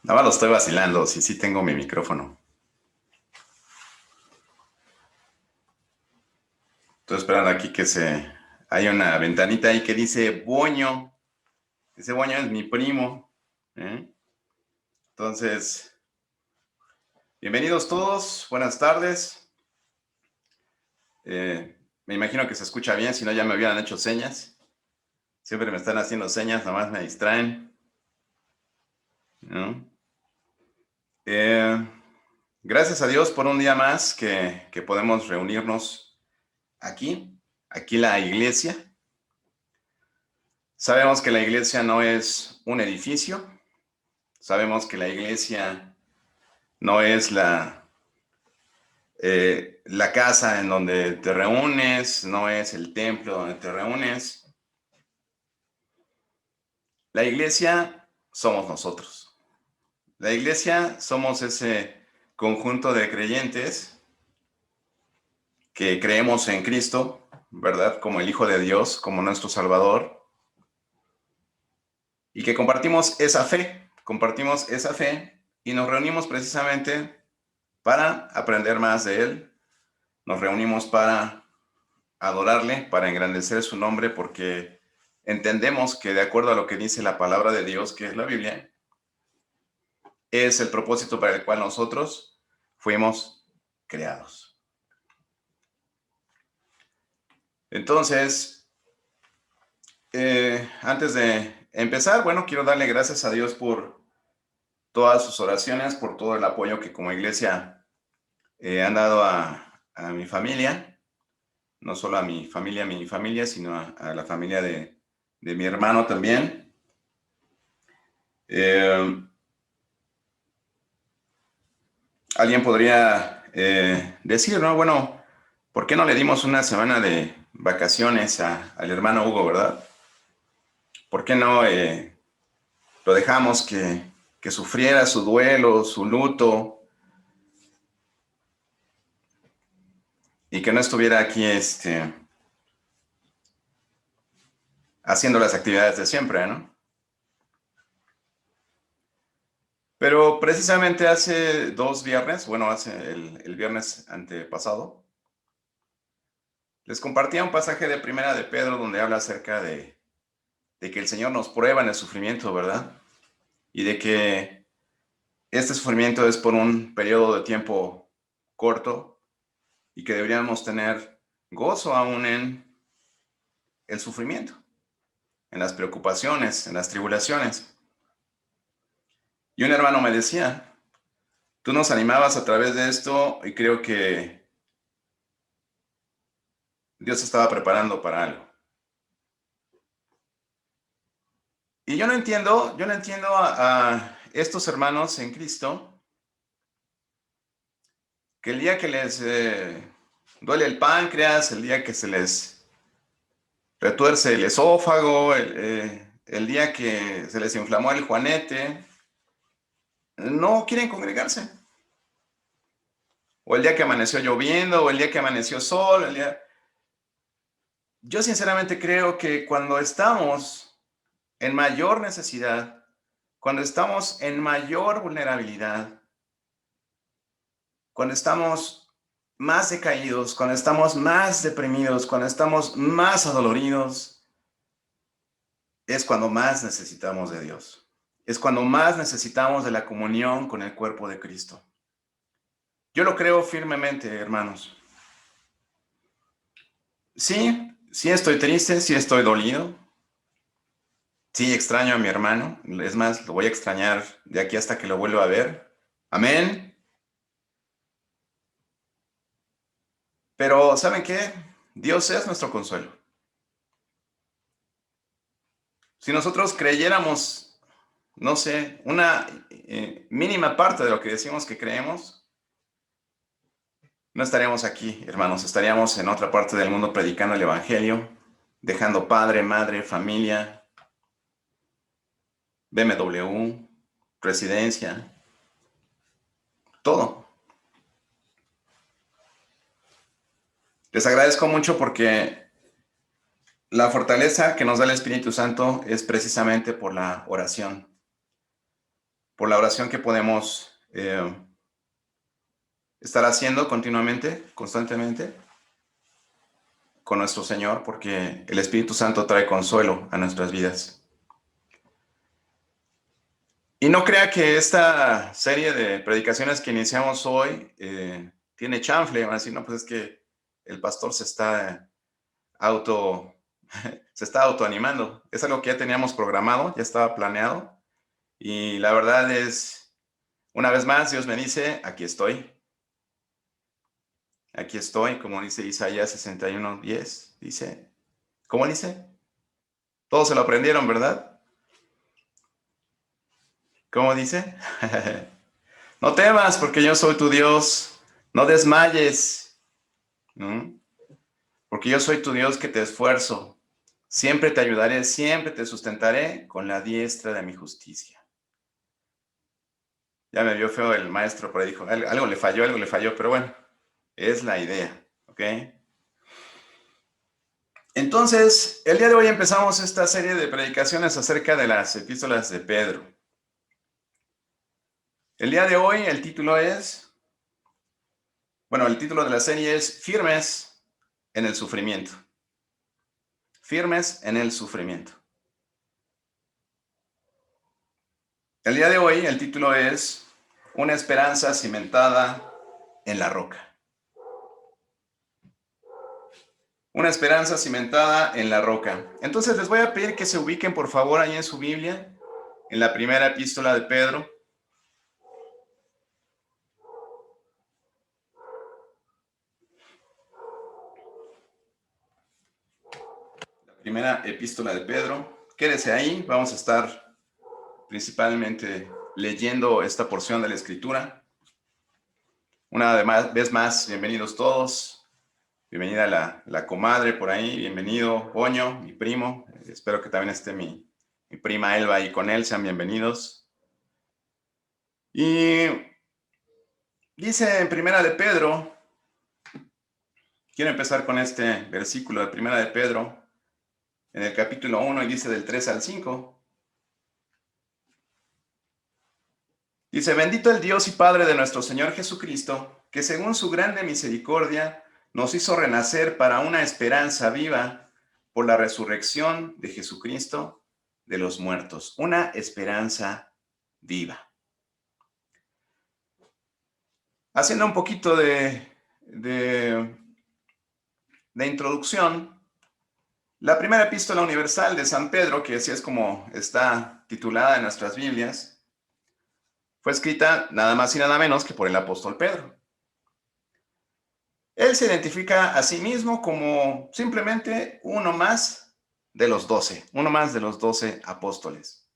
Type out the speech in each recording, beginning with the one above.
Nada más lo estoy vacilando, sí tengo mi micrófono. Estoy esperando aquí que se... Hay una ventanita ahí que dice Boño. Ese Boño es mi primo. ¿eh? Entonces, bienvenidos todos. Buenas tardes. Me imagino que se escucha bien, si no ya me hubieran hecho señas. Siempre me están haciendo señas, nada más me distraen. ¿no? Eh, Gracias a Dios por un día más que podemos reunirnos aquí la iglesia. Sabemos que la iglesia no es un edificio, sabemos que la iglesia no es la casa en donde te reúnes, no es el templo donde te reúnes. La iglesia somos nosotros. La iglesia somos ese conjunto de creyentes que creemos en Cristo, ¿verdad? Como el Hijo de Dios, como nuestro Salvador, y que compartimos esa fe y nos reunimos precisamente para aprender más de Él. Nos reunimos para adorarle, para engrandecer su nombre, porque entendemos que de acuerdo a lo que dice la palabra de Dios, que es la Biblia, es el propósito para el cual nosotros fuimos creados. Entonces, antes de empezar, bueno, quiero darle gracias a Dios por todas sus oraciones, por todo el apoyo que como iglesia han dado a mi familia, no solo a mi familia, sino a la familia de mi hermano también. Alguien podría decir, ¿no? Bueno, ¿por qué no le dimos una semana de vacaciones al hermano Hugo, verdad? ¿Por qué no lo dejamos que sufriera su duelo, su luto, y que no estuviera aquí haciendo las actividades de siempre, ¿no? Pero precisamente hace 2 viernes, bueno, hace el viernes antepasado, les compartía un pasaje de Primera de Pedro donde habla acerca de que el Señor nos prueba en el sufrimiento, ¿verdad? Y de que este sufrimiento es por un periodo de tiempo corto y que deberíamos tener gozo aún en el sufrimiento, en las preocupaciones, en las tribulaciones. Y un hermano me decía, tú nos animabas a través de esto y creo que Dios estaba preparando para algo. Y yo no entiendo a estos hermanos en Cristo que el día que les duele el páncreas, el día que se les retuerce el esófago, el día que se les inflamó el juanete, no quieren congregarse. O el día que amaneció lloviendo, o el día que amaneció sol, Yo sinceramente creo que cuando estamos en mayor necesidad, cuando estamos en mayor vulnerabilidad, cuando estamos más decaídos, cuando estamos más deprimidos, cuando estamos más adoloridos, es cuando más necesitamos de Dios. Es cuando más necesitamos de la comunión con el cuerpo de Cristo. Yo lo creo firmemente, hermanos. Sí estoy triste, sí estoy dolido, sí extraño a mi hermano. Es más, lo voy a extrañar de aquí hasta que lo vuelva a ver. Amén. Pero ¿saben qué? Dios es nuestro consuelo. Si nosotros creyéramos, no sé, una mínima parte de lo que decimos que creemos, no estaríamos aquí, hermanos, estaríamos en otra parte del mundo predicando el Evangelio, dejando padre, madre, familia, BMW, residencia, todo. Les agradezco mucho porque la fortaleza que nos da el Espíritu Santo es precisamente por la oración. por la oración que podemos estar haciendo continuamente, constantemente, con nuestro Señor, porque el Espíritu Santo trae consuelo a nuestras vidas. Y no crea que esta serie de predicaciones que iniciamos hoy tiene chanfle. Van a decir, no, pues es que el pastor auto, se está autoanimando. Es algo que ya teníamos programado, ya estaba planeado. Y la verdad es, una vez más, Dios me dice, aquí estoy. Aquí estoy, como dice Isaías 61:10. Dice, ¿cómo dice? Todos se lo aprendieron, ¿verdad? ¿Cómo dice? No temas, porque yo soy tu Dios. No desmayes, ¿no? Porque yo soy tu Dios que te esfuerzo. Siempre te ayudaré, siempre te sustentaré con la diestra de mi justicia. Ya me vio feo el maestro, pero dijo, algo le falló, pero bueno, es la idea, ¿ok? Entonces, el día de hoy empezamos esta serie de predicaciones acerca de las epístolas de Pedro. El día de hoy el título el título de la serie es Firmes en el sufrimiento. Firmes en el sufrimiento. El día de hoy el título es Una esperanza cimentada en la roca. Una esperanza cimentada en la roca. Entonces les voy a pedir que se ubiquen por favor ahí en su Biblia, en la primera epístola de Pedro. La primera epístola de Pedro. Quédese ahí, vamos a estar principalmente leyendo esta porción de la Escritura. Una vez más, bienvenidos todos. Bienvenida la comadre por ahí, bienvenido Boño, mi primo. Espero que también esté mi prima Elba ahí con él, sean bienvenidos. Y dice en Primera de Pedro, quiero empezar con este versículo de Primera de Pedro, en el capítulo 1, y dice del 3 al 5. Dice, bendito el Dios y Padre de nuestro Señor Jesucristo, que según su grande misericordia nos hizo renacer para una esperanza viva por la resurrección de Jesucristo de los muertos. Una esperanza viva. Haciendo un poquito de introducción, la primera epístola universal de San Pedro, que así es como está titulada en nuestras Biblias, fue escrita nada más y nada menos que por el apóstol Pedro. Él se identifica a sí mismo como simplemente uno más de los 12, uno más de los 12 apóstoles.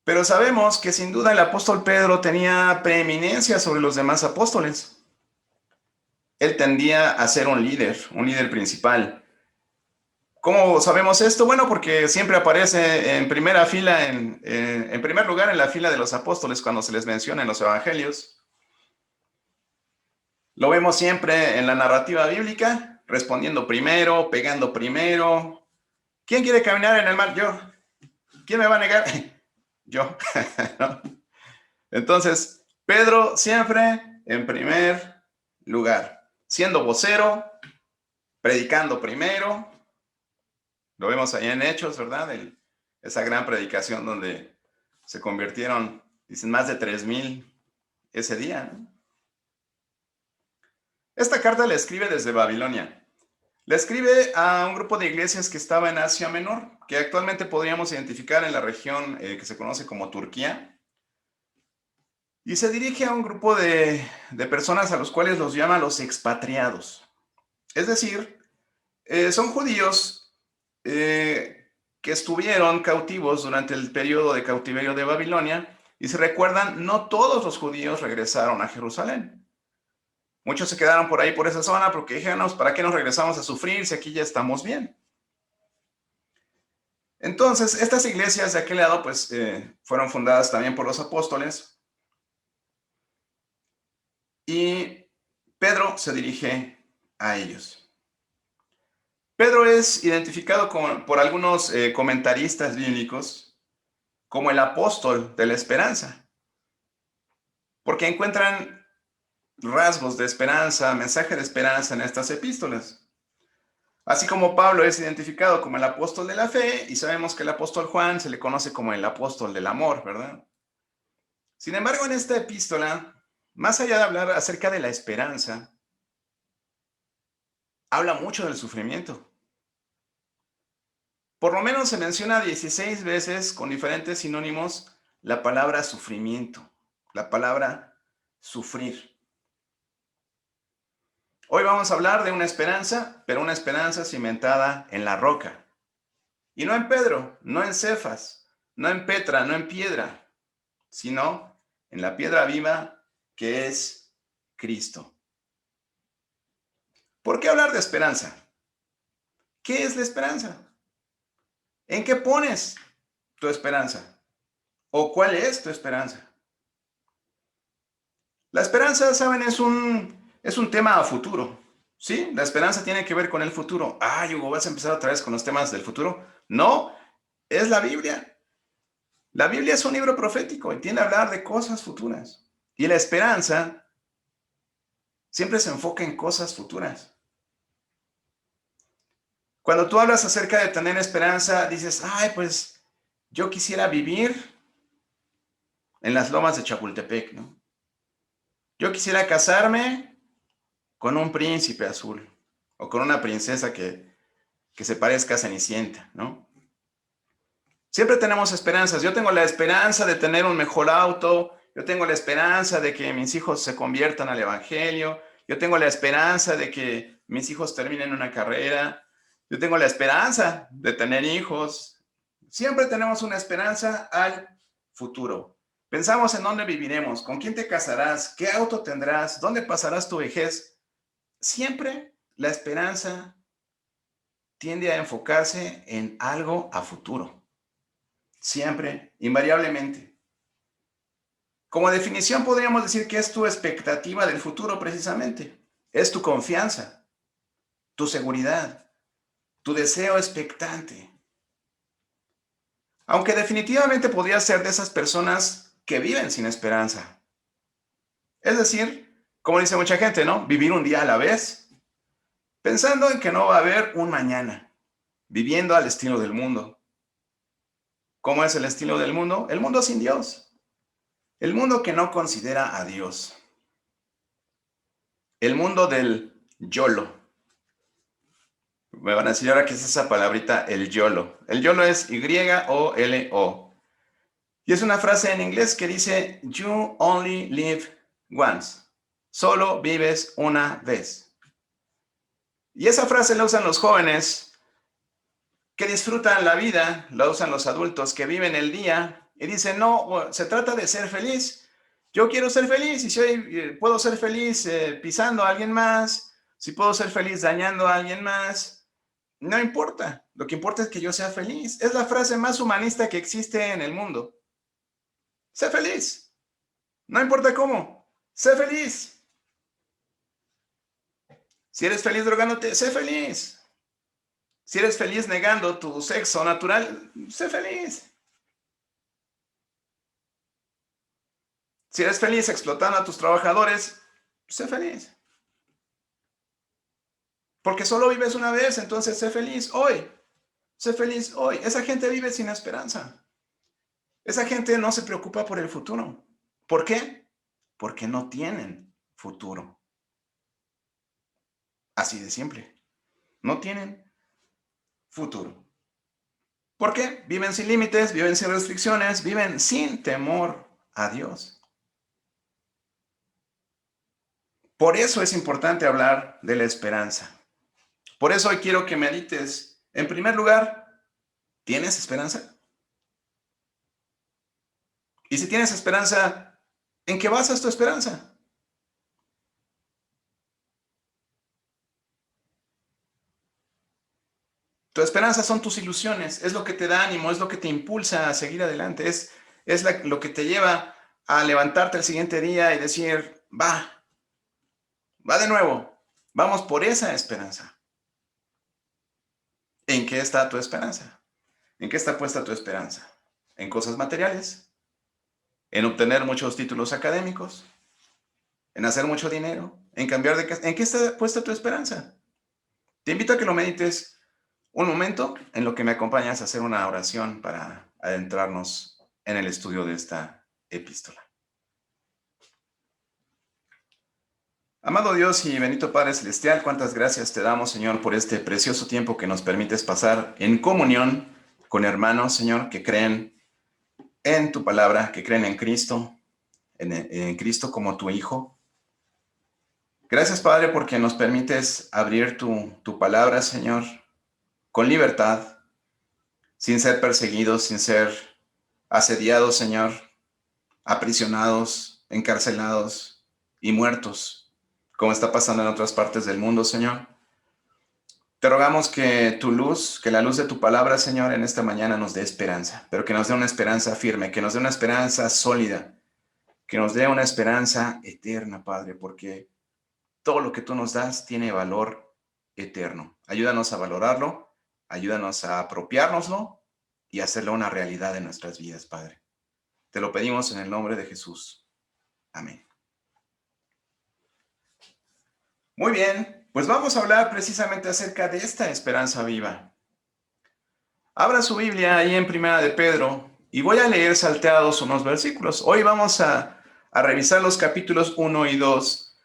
Pero sabemos que sin duda el apóstol Pedro tenía preeminencia sobre los demás apóstoles. Él tendía a ser un líder principal. ¿Cómo sabemos esto? Bueno, porque siempre aparece en primera fila, en primer lugar en la fila de los apóstoles cuando se les menciona en los evangelios. Lo vemos siempre en la narrativa bíblica, respondiendo primero, pegando primero. ¿Quién quiere caminar en el mar? Yo. ¿Quién me va a negar? Yo. ¿No? Entonces, Pedro siempre en primer lugar, siendo vocero, predicando primero. Lo vemos ahí en Hechos, ¿verdad? Esa gran predicación donde se convirtieron, dicen, más de 3,000 ese día, ¿no? Esta carta la escribe desde Babilonia. La escribe a un grupo de iglesias que estaba en Asia Menor, que actualmente podríamos identificar en la región que se conoce como Turquía. Y se dirige a un grupo de personas a los cuales los llama los expatriados. Es decir, son judíos que estuvieron cautivos durante el periodo de cautiverio de Babilonia. Y si recuerdan, no todos los judíos regresaron a Jerusalén. Muchos se quedaron por ahí, por esa zona, porque dijeron, ¿para qué nos regresamos a sufrir si aquí ya estamos bien? Entonces, estas iglesias de aquel lado, pues, fueron fundadas también por los apóstoles. Y Pedro se dirige a ellos. Pedro es identificado por algunos comentaristas bíblicos como el apóstol de la esperanza, porque encuentran rasgos de esperanza, mensaje de esperanza en estas epístolas. Así como Pablo es identificado como el apóstol de la fe, y sabemos que el apóstol Juan se le conoce como el apóstol del amor, ¿verdad? Sin embargo, en esta epístola, más allá de hablar acerca de la esperanza, habla mucho del sufrimiento. Por lo menos se menciona 16 veces con diferentes sinónimos la palabra sufrimiento, la palabra sufrir. Hoy vamos a hablar de una esperanza, pero una esperanza cimentada en la roca. Y no en Pedro, no en Cefas, no en Petra, no en piedra, sino en la piedra viva que es Cristo. ¿Por qué hablar de esperanza? ¿Qué es la esperanza? ¿En qué pones tu esperanza? ¿O cuál es tu esperanza? La esperanza, ¿saben? Es un tema a futuro. ¿Sí? La esperanza tiene que ver con el futuro. Ah, Hugo, ¿vas a empezar otra vez con los temas del futuro? No, es la Biblia. La Biblia es un libro profético y tiende a hablar de cosas futuras. Y la esperanza siempre se enfoca en cosas futuras. Cuando tú hablas acerca de tener esperanza, dices, ay, pues yo quisiera vivir en las lomas de Chapultepec, ¿no? Yo quisiera casarme con un príncipe azul o con una princesa que se parezca a Cenicienta, ¿no? Siempre tenemos esperanzas. Yo tengo la esperanza de tener un mejor auto. Yo tengo la esperanza de que mis hijos se conviertan al evangelio. Yo tengo la esperanza de que mis hijos terminen una carrera. Yo tengo la esperanza de tener hijos. Siempre tenemos una esperanza al futuro. Pensamos en dónde viviremos, con quién te casarás, qué auto tendrás, dónde pasarás tu vejez. Siempre la esperanza tiende a enfocarse en algo a futuro. Siempre, invariablemente. Como definición podríamos decir que es tu expectativa del futuro precisamente. Es tu confianza, tu seguridad, tu deseo expectante. Aunque definitivamente podrías ser de esas personas que viven sin esperanza. Es decir, como dice mucha gente, ¿no? Vivir un día a la vez, pensando en que no va a haber un mañana, viviendo al estilo del mundo. ¿Cómo es el estilo del mundo? El mundo sin Dios. El mundo que no considera a Dios. El mundo del YOLO. Me van a decir ahora qué es esa palabrita, el YOLO. El YOLO es Y-O-L-O. Y es una frase en inglés que dice, You only live once. Solo vives una vez. Y esa frase la usan los jóvenes que disfrutan la vida, la usan los adultos que viven el día y dicen, no, se trata de ser feliz. Yo quiero ser feliz y si hoy puedo ser feliz pisando a alguien más, si puedo ser feliz dañando a alguien más, no importa. Lo que importa es que yo sea feliz. Es la frase más humanista que existe en el mundo. Sé feliz. No importa cómo. Sé feliz. Si eres feliz drogándote, sé feliz. Si eres feliz negando tu sexo natural, sé feliz. Si eres feliz explotando a tus trabajadores, sé feliz. Porque solo vives una vez, entonces sé feliz hoy. Sé feliz hoy. Esa gente vive sin esperanza. Esa gente no se preocupa por el futuro. ¿Por qué? Porque no tienen futuro. Así de simple. No tienen futuro. ¿Por qué? Viven sin límites, viven sin restricciones, viven sin temor a Dios. Por eso es importante hablar de la esperanza. Por eso hoy quiero que medites. En primer lugar, ¿tienes esperanza? Y si tienes esperanza, ¿en qué basas tu esperanza? Tu esperanza son tus ilusiones, es lo que te da ánimo, es lo que te impulsa a seguir adelante, lo que te lleva a levantarte el siguiente día y decir, va de nuevo, vamos por esa esperanza. ¿En qué está tu esperanza? ¿En qué está puesta tu esperanza? en cosas materiales, en obtener muchos títulos académicos, en hacer mucho dinero, en cambiar de casa. ¿En qué está puesta tu esperanza? Te invito a que lo medites un momento en lo que me acompañas a hacer una oración para adentrarnos en el estudio de esta epístola. Amado Dios y bendito Padre Celestial, cuántas gracias te damos, Señor, por este precioso tiempo que nos permites pasar en comunión con hermanos, Señor, que creen en tu palabra, que creen en Cristo, en Cristo como tu Hijo. Gracias, Padre, porque nos permites abrir tu palabra, Señor, con libertad, sin ser perseguidos, sin ser asediados, Señor, aprisionados, encarcelados y muertos, como está pasando en otras partes del mundo, Señor. Te rogamos que tu luz, que la luz de tu palabra, Señor, en esta mañana nos dé esperanza, pero que nos dé una esperanza firme, que nos dé una esperanza sólida, que nos dé una esperanza eterna, Padre, porque todo lo que tú nos das tiene valor eterno. Ayúdanos a valorarlo, ayúdanos a apropiárnoslo y hacerlo una realidad en nuestras vidas, Padre. Te lo pedimos en el nombre de Jesús. Amén. Muy bien, pues vamos a hablar precisamente acerca de esta esperanza viva. Abra su Biblia ahí en Primera de Pedro y voy a leer salteados unos versículos. Hoy vamos a revisar los capítulos 1 y 2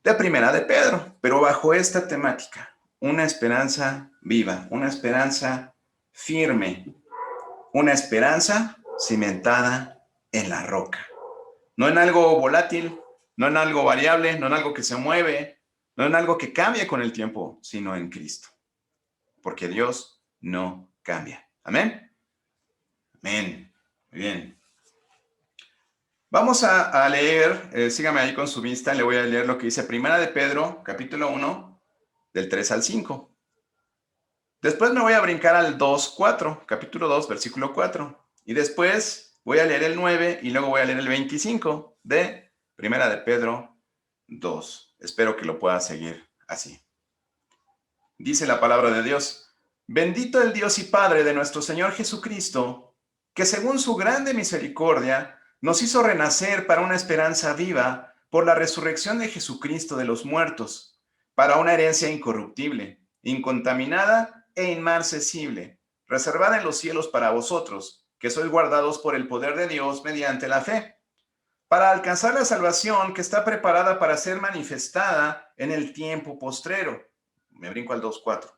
de Primera de Pedro, pero bajo esta temática, una esperanza viva, una esperanza firme, una esperanza cimentada en la roca. No en algo volátil, no en algo variable, no en algo que se mueve, no en algo que cambie con el tiempo, sino en Cristo. Porque Dios no cambia. Amén. Amén. Muy bien. Vamos a leer, sígame ahí con su vista, le voy a leer lo que dice Primera de Pedro, capítulo 1, del 3 al 5. Después me voy a brincar al 2:4, capítulo 2, versículo 4. Y después voy a leer el 9 y luego voy a leer el 25 de Primera de Pedro 2. Espero que lo pueda seguir así. Dice la palabra de Dios: Bendito el Dios y Padre de nuestro Señor Jesucristo, que según su grande misericordia nos hizo renacer para una esperanza viva por la resurrección de Jesucristo de los muertos, para una herencia incorruptible, incontaminada e inmarcesible, reservada en los cielos para vosotros, que sois guardados por el poder de Dios mediante la fe, para alcanzar la salvación que está preparada para ser manifestada en el tiempo postrero. Me brinco al 2:4.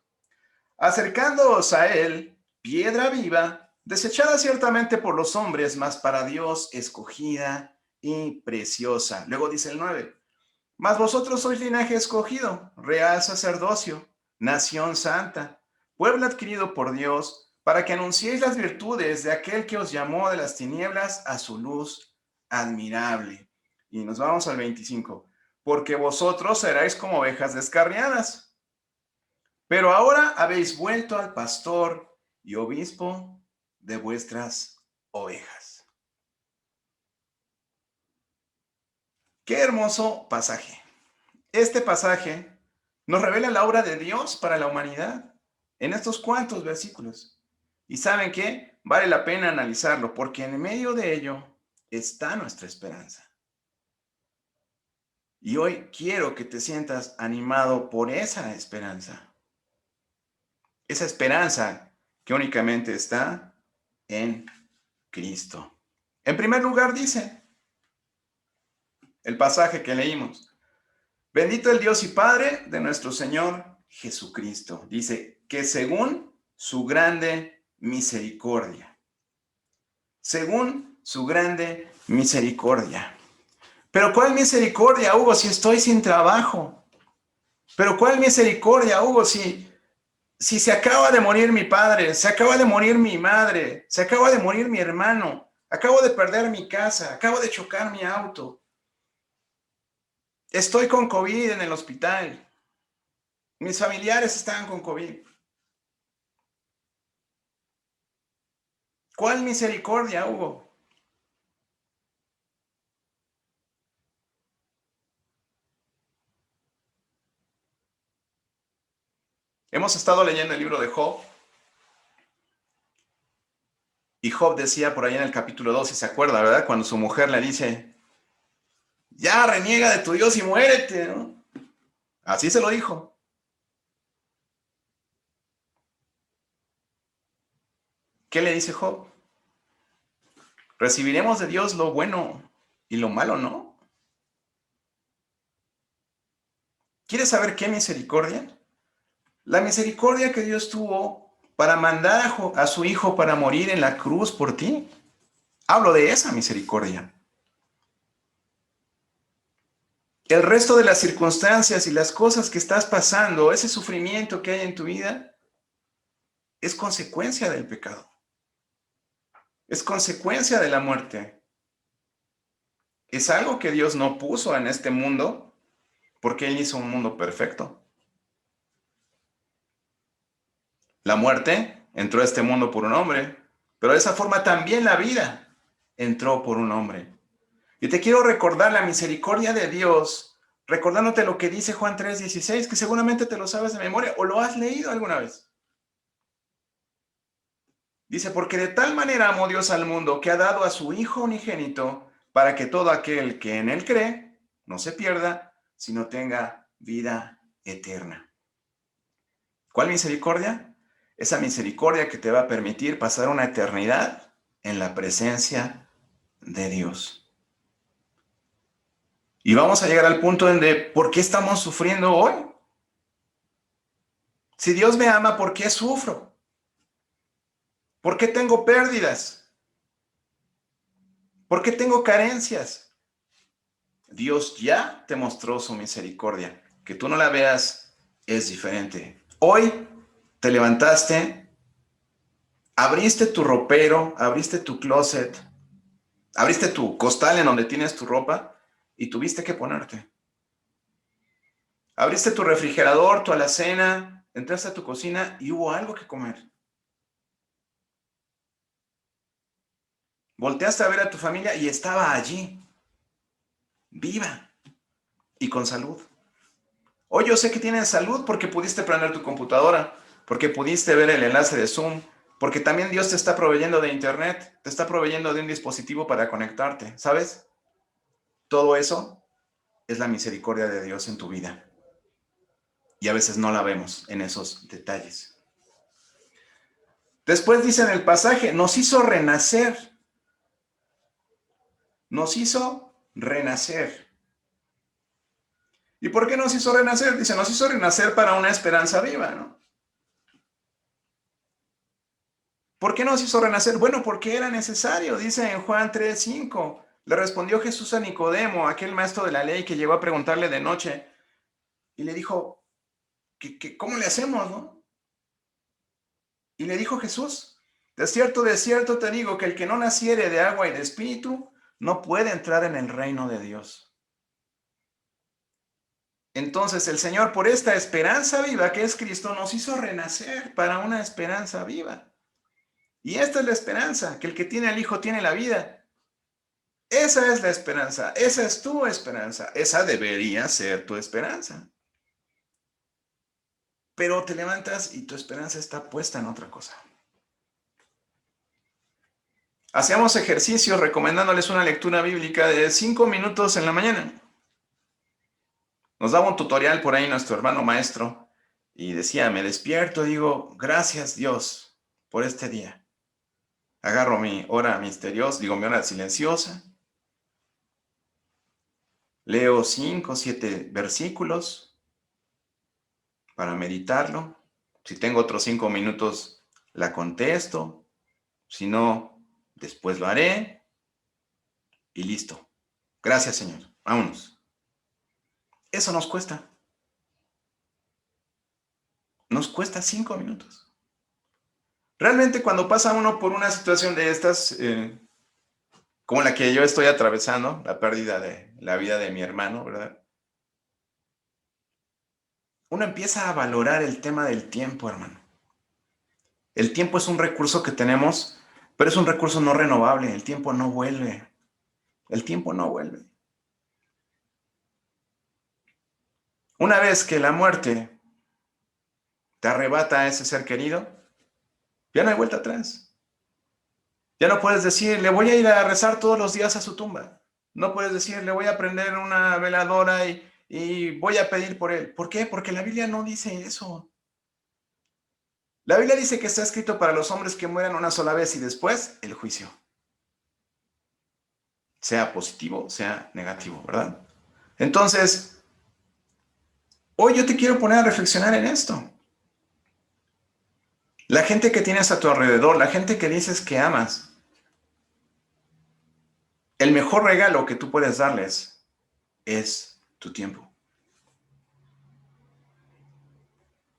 Acercándoos a él, piedra viva, desechada ciertamente por los hombres, mas para Dios escogida y preciosa. Luego dice el 9. Mas vosotros sois linaje escogido, real sacerdocio, nación santa, pueblo adquirido por Dios, para que anunciéis las virtudes de aquel que os llamó de las tinieblas a su luz admirable. Y nos vamos al 25. Porque vosotros seréis como ovejas descarriadas, pero ahora habéis vuelto al pastor y obispo de vuestras ovejas. Qué hermoso pasaje. Este pasaje nos revela la obra de Dios para la humanidad en estos cuantos versículos. ¿Y saben qué? Vale la pena analizarlo porque en medio de ello está nuestra esperanza. Y hoy quiero que te sientas animado por esa esperanza. Esa esperanza que únicamente está en Cristo. En primer lugar dice el pasaje que leímos: Bendito el Dios y Padre de nuestro Señor Jesucristo. Dice que según su grande misericordia. Según su grande misericordia. Pero ¿cuál misericordia, Hugo, si estoy sin trabajo? Pero ¿cuál misericordia, Hugo, si se acaba de morir mi padre, se acaba de morir mi madre, se acaba de morir mi hermano, acabo de perder mi casa, acabo de chocar mi auto, estoy con COVID en el hospital, mis familiares están con COVID? ¿Cuál misericordia, Hugo? Hemos estado leyendo el libro de Job Y Job decía por ahí en el capítulo 2, si se acuerda, ¿verdad? Cuando su mujer le dice, ya reniega de tu Dios y muérete, ¿no? Así se lo dijo. ¿Qué le dice Job? Recibiremos de Dios lo bueno y lo malo, ¿no? ¿Quieres saber qué misericordia? La misericordia que Dios tuvo para mandar a su Hijo para morir en la cruz por ti. Hablo de esa misericordia. El resto de las circunstancias y las cosas que estás pasando, ese sufrimiento que hay en tu vida, es consecuencia del pecado. Es consecuencia de la muerte. Es algo que Dios no puso en este mundo porque Él hizo un mundo perfecto. La muerte entró a este mundo por un hombre, pero de esa forma también la vida entró por un hombre. Y te quiero recordar la misericordia de Dios, recordándote lo que dice Juan 3:16, que seguramente te lo sabes de memoria o lo has leído alguna vez. Dice, porque de tal manera amó Dios al mundo que ha dado a su Hijo unigénito para que todo aquel que en Él cree no se pierda, sino tenga vida eterna. ¿Cuál misericordia? Esa misericordia que te va a permitir pasar una eternidad en la presencia de Dios. Y vamos a llegar al punto donde, ¿por qué estamos sufriendo hoy? Si Dios me ama, ¿por qué sufro? ¿Por qué tengo pérdidas? ¿Por qué tengo carencias? Dios ya te mostró su misericordia. Que tú no la veas es diferente. Hoy te levantaste, abriste tu ropero, abriste tu closet, abriste tu costal en donde tienes tu ropa y tuviste que ponerte. Abriste tu refrigerador, tu alacena, entraste a tu cocina y hubo algo que comer. Volteaste a ver a tu familia y estaba allí, viva y con salud. Hoy yo sé que tienes salud porque pudiste prender tu computadora, porque pudiste ver el enlace de Zoom, porque también Dios te está proveyendo de internet, te está proveyendo de un dispositivo para conectarte, ¿sabes? Todo eso es la misericordia de Dios en tu vida. Y a veces no la vemos en esos detalles. Después dice en el pasaje, nos hizo renacer. Nos hizo renacer. ¿Y por qué nos hizo renacer? Dice, nos hizo renacer para una esperanza viva, ¿no? ¿Por qué nos hizo renacer? Bueno, porque era necesario, dice en Juan 3:5. Le respondió Jesús a Nicodemo, aquel maestro de la ley que llegó a preguntarle de noche, y le dijo, ¿cómo le hacemos, no? Y le dijo Jesús, de cierto te digo que el que no naciere de agua y de espíritu no puede entrar en el reino de Dios. Entonces el Señor, por esta esperanza viva que es Cristo, nos hizo renacer para una esperanza viva. Y esta es la esperanza, que el que tiene al Hijo tiene la vida. Esa es la esperanza, esa es tu esperanza, esa debería ser tu esperanza. Pero te levantas y tu esperanza está puesta en otra cosa. Hacíamos ejercicios recomendándoles una lectura bíblica de 5 minutos en la mañana. Nos daba un tutorial por ahí nuestro hermano maestro y decía, me despierto, digo, gracias Dios por este día. Agarro mi hora misteriosa, digo, mi hora silenciosa. Leo 5 o 7 versículos para meditarlo. Si tengo otros 5 minutos, la contesto. Si no, después lo haré. Y listo. Gracias, Señor. Vámonos. Eso nos cuesta. Nos cuesta 5 minutos. Realmente cuando pasa uno por una situación de estas, como la que yo estoy atravesando, la pérdida de la vida de mi hermano, ¿verdad? Uno empieza a valorar el tema del tiempo, hermano. El tiempo es un recurso que tenemos, pero es un recurso no renovable. El tiempo no vuelve. El tiempo no vuelve. Una vez que la muerte te arrebata a ese ser querido, ya no hay vuelta atrás. Ya no puedes decir, le voy a ir a rezar todos los días a su tumba. No puedes decir, le voy a prender una veladora y voy a pedir por él. ¿Por qué? Porque la Biblia no dice eso. La Biblia dice que está escrito para los hombres que mueran una sola vez y después el juicio. Sea positivo, sea negativo, ¿verdad? Entonces, hoy yo te quiero poner a reflexionar en esto. La gente que tienes a tu alrededor, la gente que dices que amas, el mejor regalo que tú puedes darles es tu tiempo.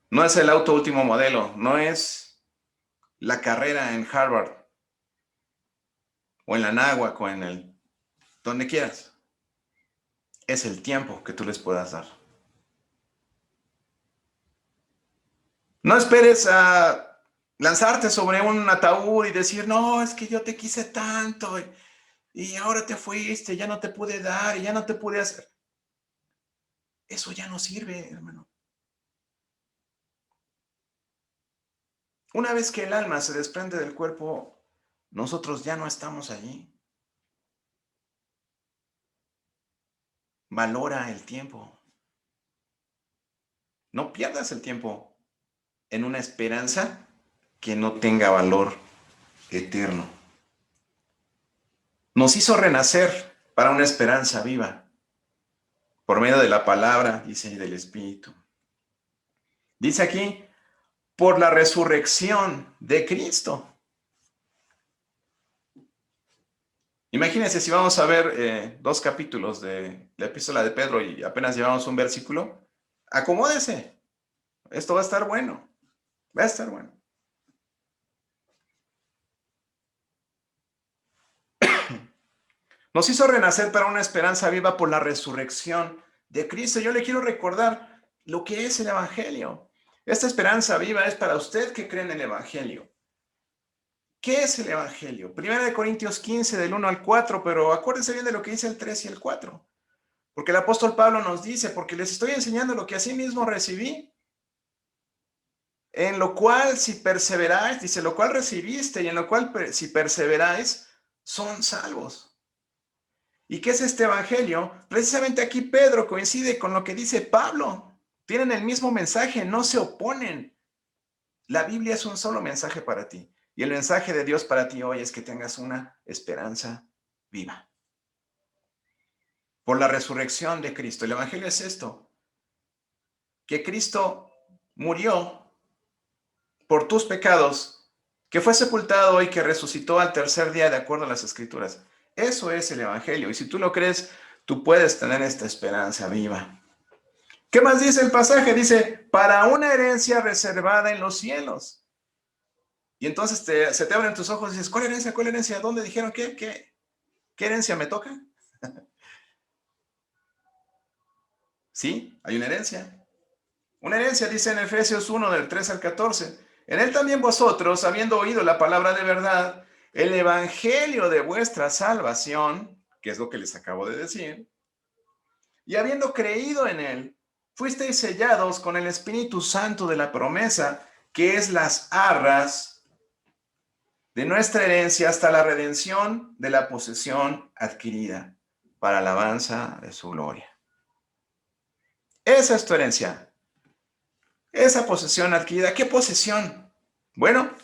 No es el auto último modelo, no es la carrera en Harvard o en la náhuac o en el donde quieras. Es el tiempo que tú les puedas dar. No esperes a lanzarte sobre un ataúd y decir, no, es que yo te quise tanto y ahora te fuiste, ya no te pude dar y ya no te pude hacer. Eso ya no sirve, hermano. Una vez que el alma se desprende del cuerpo, nosotros ya no estamos allí. Valora el tiempo. No pierdas el tiempo en una esperanza que no tenga valor eterno. Nos hizo renacer para una esperanza viva, por medio de la palabra, dice, y del Espíritu. Dice aquí, por la resurrección de Cristo. Imagínense si vamos a ver 2 capítulos de la epístola de Pedro y apenas llevamos un versículo. Acomódese. Esto va a estar bueno. Va a estar bueno. Nos hizo renacer para una esperanza viva por la resurrección de Cristo. Yo le quiero recordar lo que es el Evangelio. Esta esperanza viva es para usted que cree en el Evangelio. ¿Qué es el Evangelio? Primera de Corintios 15, del 1 al 4, pero acuérdense bien de lo que dice el 3 y el 4. Porque el apóstol Pablo nos dice, porque les estoy enseñando lo que así mismo recibí, en lo cual si perseveráis, dice, lo cual recibiste y en lo cual si perseveráis, son salvos. ¿Y qué es este evangelio? Precisamente aquí Pedro coincide con lo que dice Pablo. Tienen el mismo mensaje, no se oponen. La Biblia es un solo mensaje para ti. Y el mensaje de Dios para ti hoy es que tengas una esperanza viva. Por la resurrección de Cristo. El evangelio es esto: que Cristo murió por tus pecados, que fue sepultado y que resucitó al tercer día de acuerdo a las Escrituras. Eso es el evangelio. Y si tú lo crees, tú puedes tener esta esperanza viva. ¿Qué más dice el pasaje? Dice, para una herencia reservada en los cielos. Y entonces se te abren tus ojos y dices, ¿cuál herencia? ¿Cuál herencia? ¿Dónde dijeron qué herencia me toca? Sí, hay una herencia. Una herencia, dice en Efesios 1, del 3 al 14. En él también vosotros, habiendo oído la palabra de verdad, el evangelio de vuestra salvación, que es lo que les acabo de decir, y habiendo creído en él, fuisteis sellados con el Espíritu Santo de la promesa, que es las arras de nuestra herencia hasta la redención de la posesión adquirida, para alabanza de su gloria. Esa es tu herencia. Esa posesión adquirida. ¿Qué posesión? Bueno,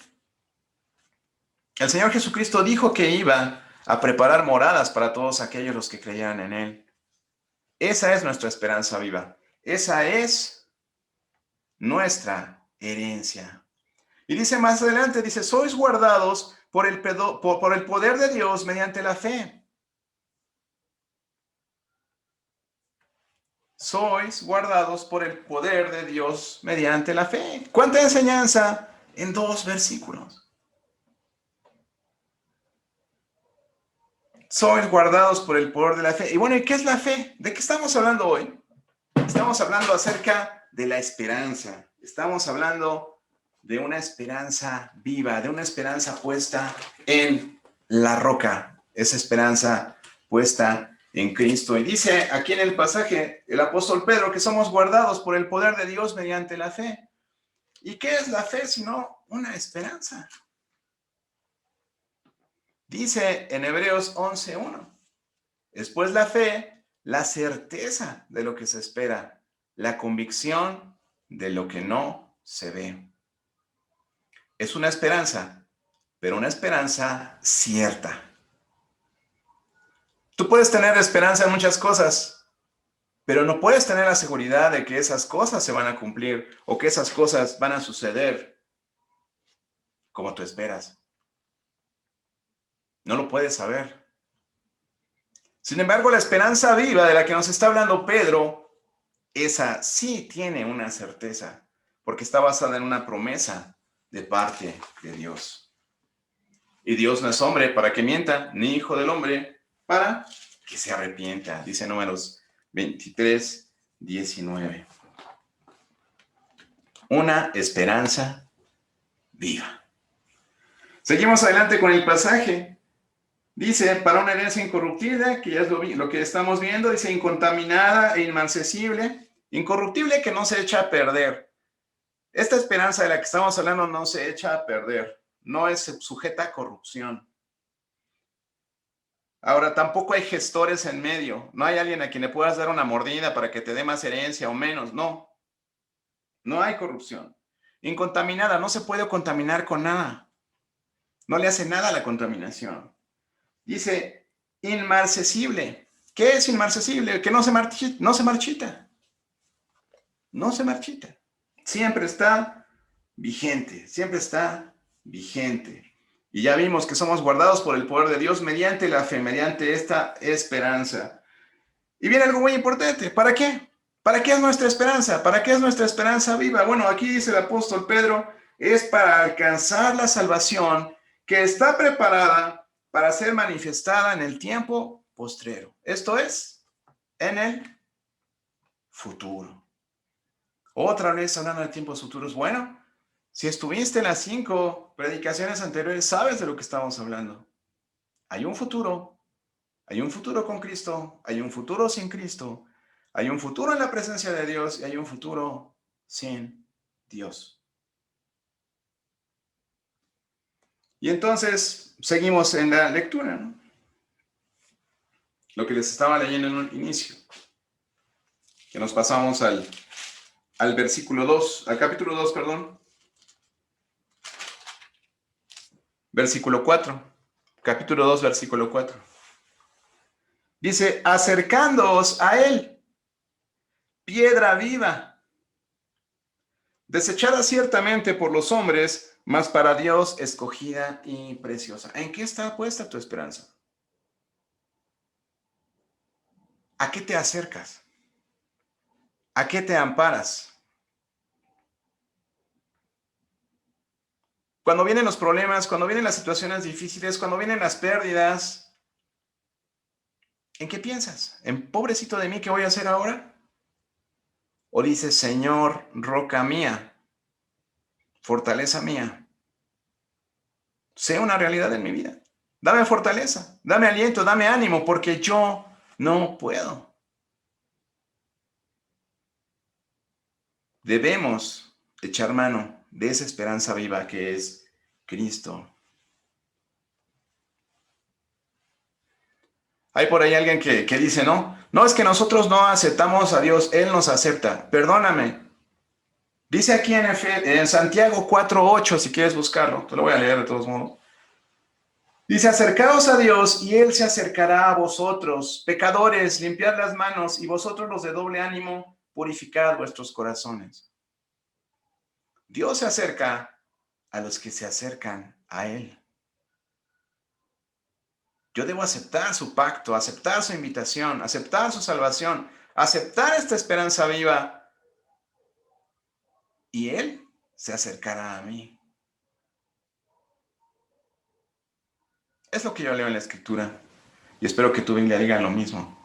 el Señor Jesucristo dijo que iba a preparar moradas para todos aquellos los que creyeran en Él. Esa es nuestra esperanza viva. Esa es nuestra herencia. Y dice más adelante, dice, sois guardados por el poder de Dios mediante la fe. Sois guardados por el poder de Dios mediante la fe. ¿Cuánta enseñanza en 2 versículos? Sois guardados por el poder de la fe. Y bueno, ¿y qué es la fe? ¿De qué estamos hablando hoy? Estamos hablando acerca de la esperanza. Estamos hablando de una esperanza viva, de una esperanza puesta en la roca. Esa esperanza puesta en Cristo. Y dice aquí en el pasaje el apóstol Pedro que somos guardados por el poder de Dios mediante la fe. ¿Y qué es la fe sino una esperanza? Dice en Hebreos 11:1, después la fe, la certeza de lo que se espera, la convicción de lo que no se ve. Es una esperanza, pero una esperanza cierta. Tú puedes tener esperanza en muchas cosas, pero no puedes tener la seguridad de que esas cosas se van a cumplir o que esas cosas van a suceder como tú esperas. No lo puedes saber. Sin embargo, la esperanza viva de la que nos está hablando Pedro, esa sí tiene una certeza, porque está basada en una promesa de parte de Dios. Y Dios no es hombre para que mienta, ni hijo del hombre para que se arrepienta, dice Números 23:19. Una esperanza viva. Seguimos adelante con el pasaje. Dice, para una herencia incorruptible, que ya es lo que estamos viendo, dice, incontaminada e inmarcesible, incorruptible que no se echa a perder. Esta esperanza de la que estamos hablando no se echa a perder, no es sujeta a corrupción. Ahora, tampoco hay gestores en medio, no hay alguien a quien le puedas dar una mordida para que te dé más herencia o menos, no hay corrupción. Incontaminada, no se puede contaminar con nada, no le hace nada a la contaminación. Dice, inmarcesible. ¿Qué es inmarcesible? Que no se marchita. No se marchita. Siempre está vigente, siempre está vigente. Y ya vimos que somos guardados por el poder de Dios mediante la fe, mediante esta esperanza. Y viene algo muy importante. ¿Para qué? ¿Para qué es nuestra esperanza? ¿Para qué es nuestra esperanza viva? Bueno, aquí dice el apóstol Pedro, es para alcanzar la salvación que está preparada para ser manifestada en el tiempo postrero. Esto es, en el futuro. Otra vez hablando de tiempos futuros. Bueno, si estuviste en las 5 predicaciones anteriores, sabes de lo que estamos hablando. Hay un futuro con Cristo, hay un futuro sin Cristo, hay un futuro en la presencia de Dios y hay un futuro sin Dios. Y entonces seguimos en la lectura, ¿no? Lo que les estaba leyendo en un inicio. Que nos pasamos al versículo 2, al capítulo 2, perdón. Versículo 4. Capítulo 2, versículo 4. Dice, acercándoos a él, piedra viva, desechada ciertamente por los hombres, mas para Dios escogida y preciosa. ¿En qué está puesta tu esperanza? ¿A qué te acercas? ¿A qué te amparas? Cuando vienen los problemas, cuando vienen las situaciones difíciles, cuando vienen las pérdidas, ¿en qué piensas? ¿En pobrecito de mí, qué voy a hacer ahora? ¿O dices, Señor, roca mía, fortaleza mía, sé una realidad en mi vida? Dame fortaleza, dame aliento, dame ánimo, porque yo no puedo. Debemos echar mano de esa esperanza viva que es Cristo. Hay por ahí alguien que dice, no, es que nosotros no aceptamos a Dios, Él nos acepta. Perdóname. Dice aquí en Santiago 4:8, si quieres buscarlo, te lo voy a leer de todos modos. Dice, acercaos a Dios y Él se acercará a vosotros, pecadores, limpiad las manos y vosotros los de doble ánimo, purificad vuestros corazones. Dios se acerca a los que se acercan a Él. Yo debo aceptar su pacto, aceptar su invitación, aceptar su salvación, aceptar esta esperanza viva y Él se acercará a mí. Es lo que yo leo en la Escritura y espero que tu Biblia diga lo mismo.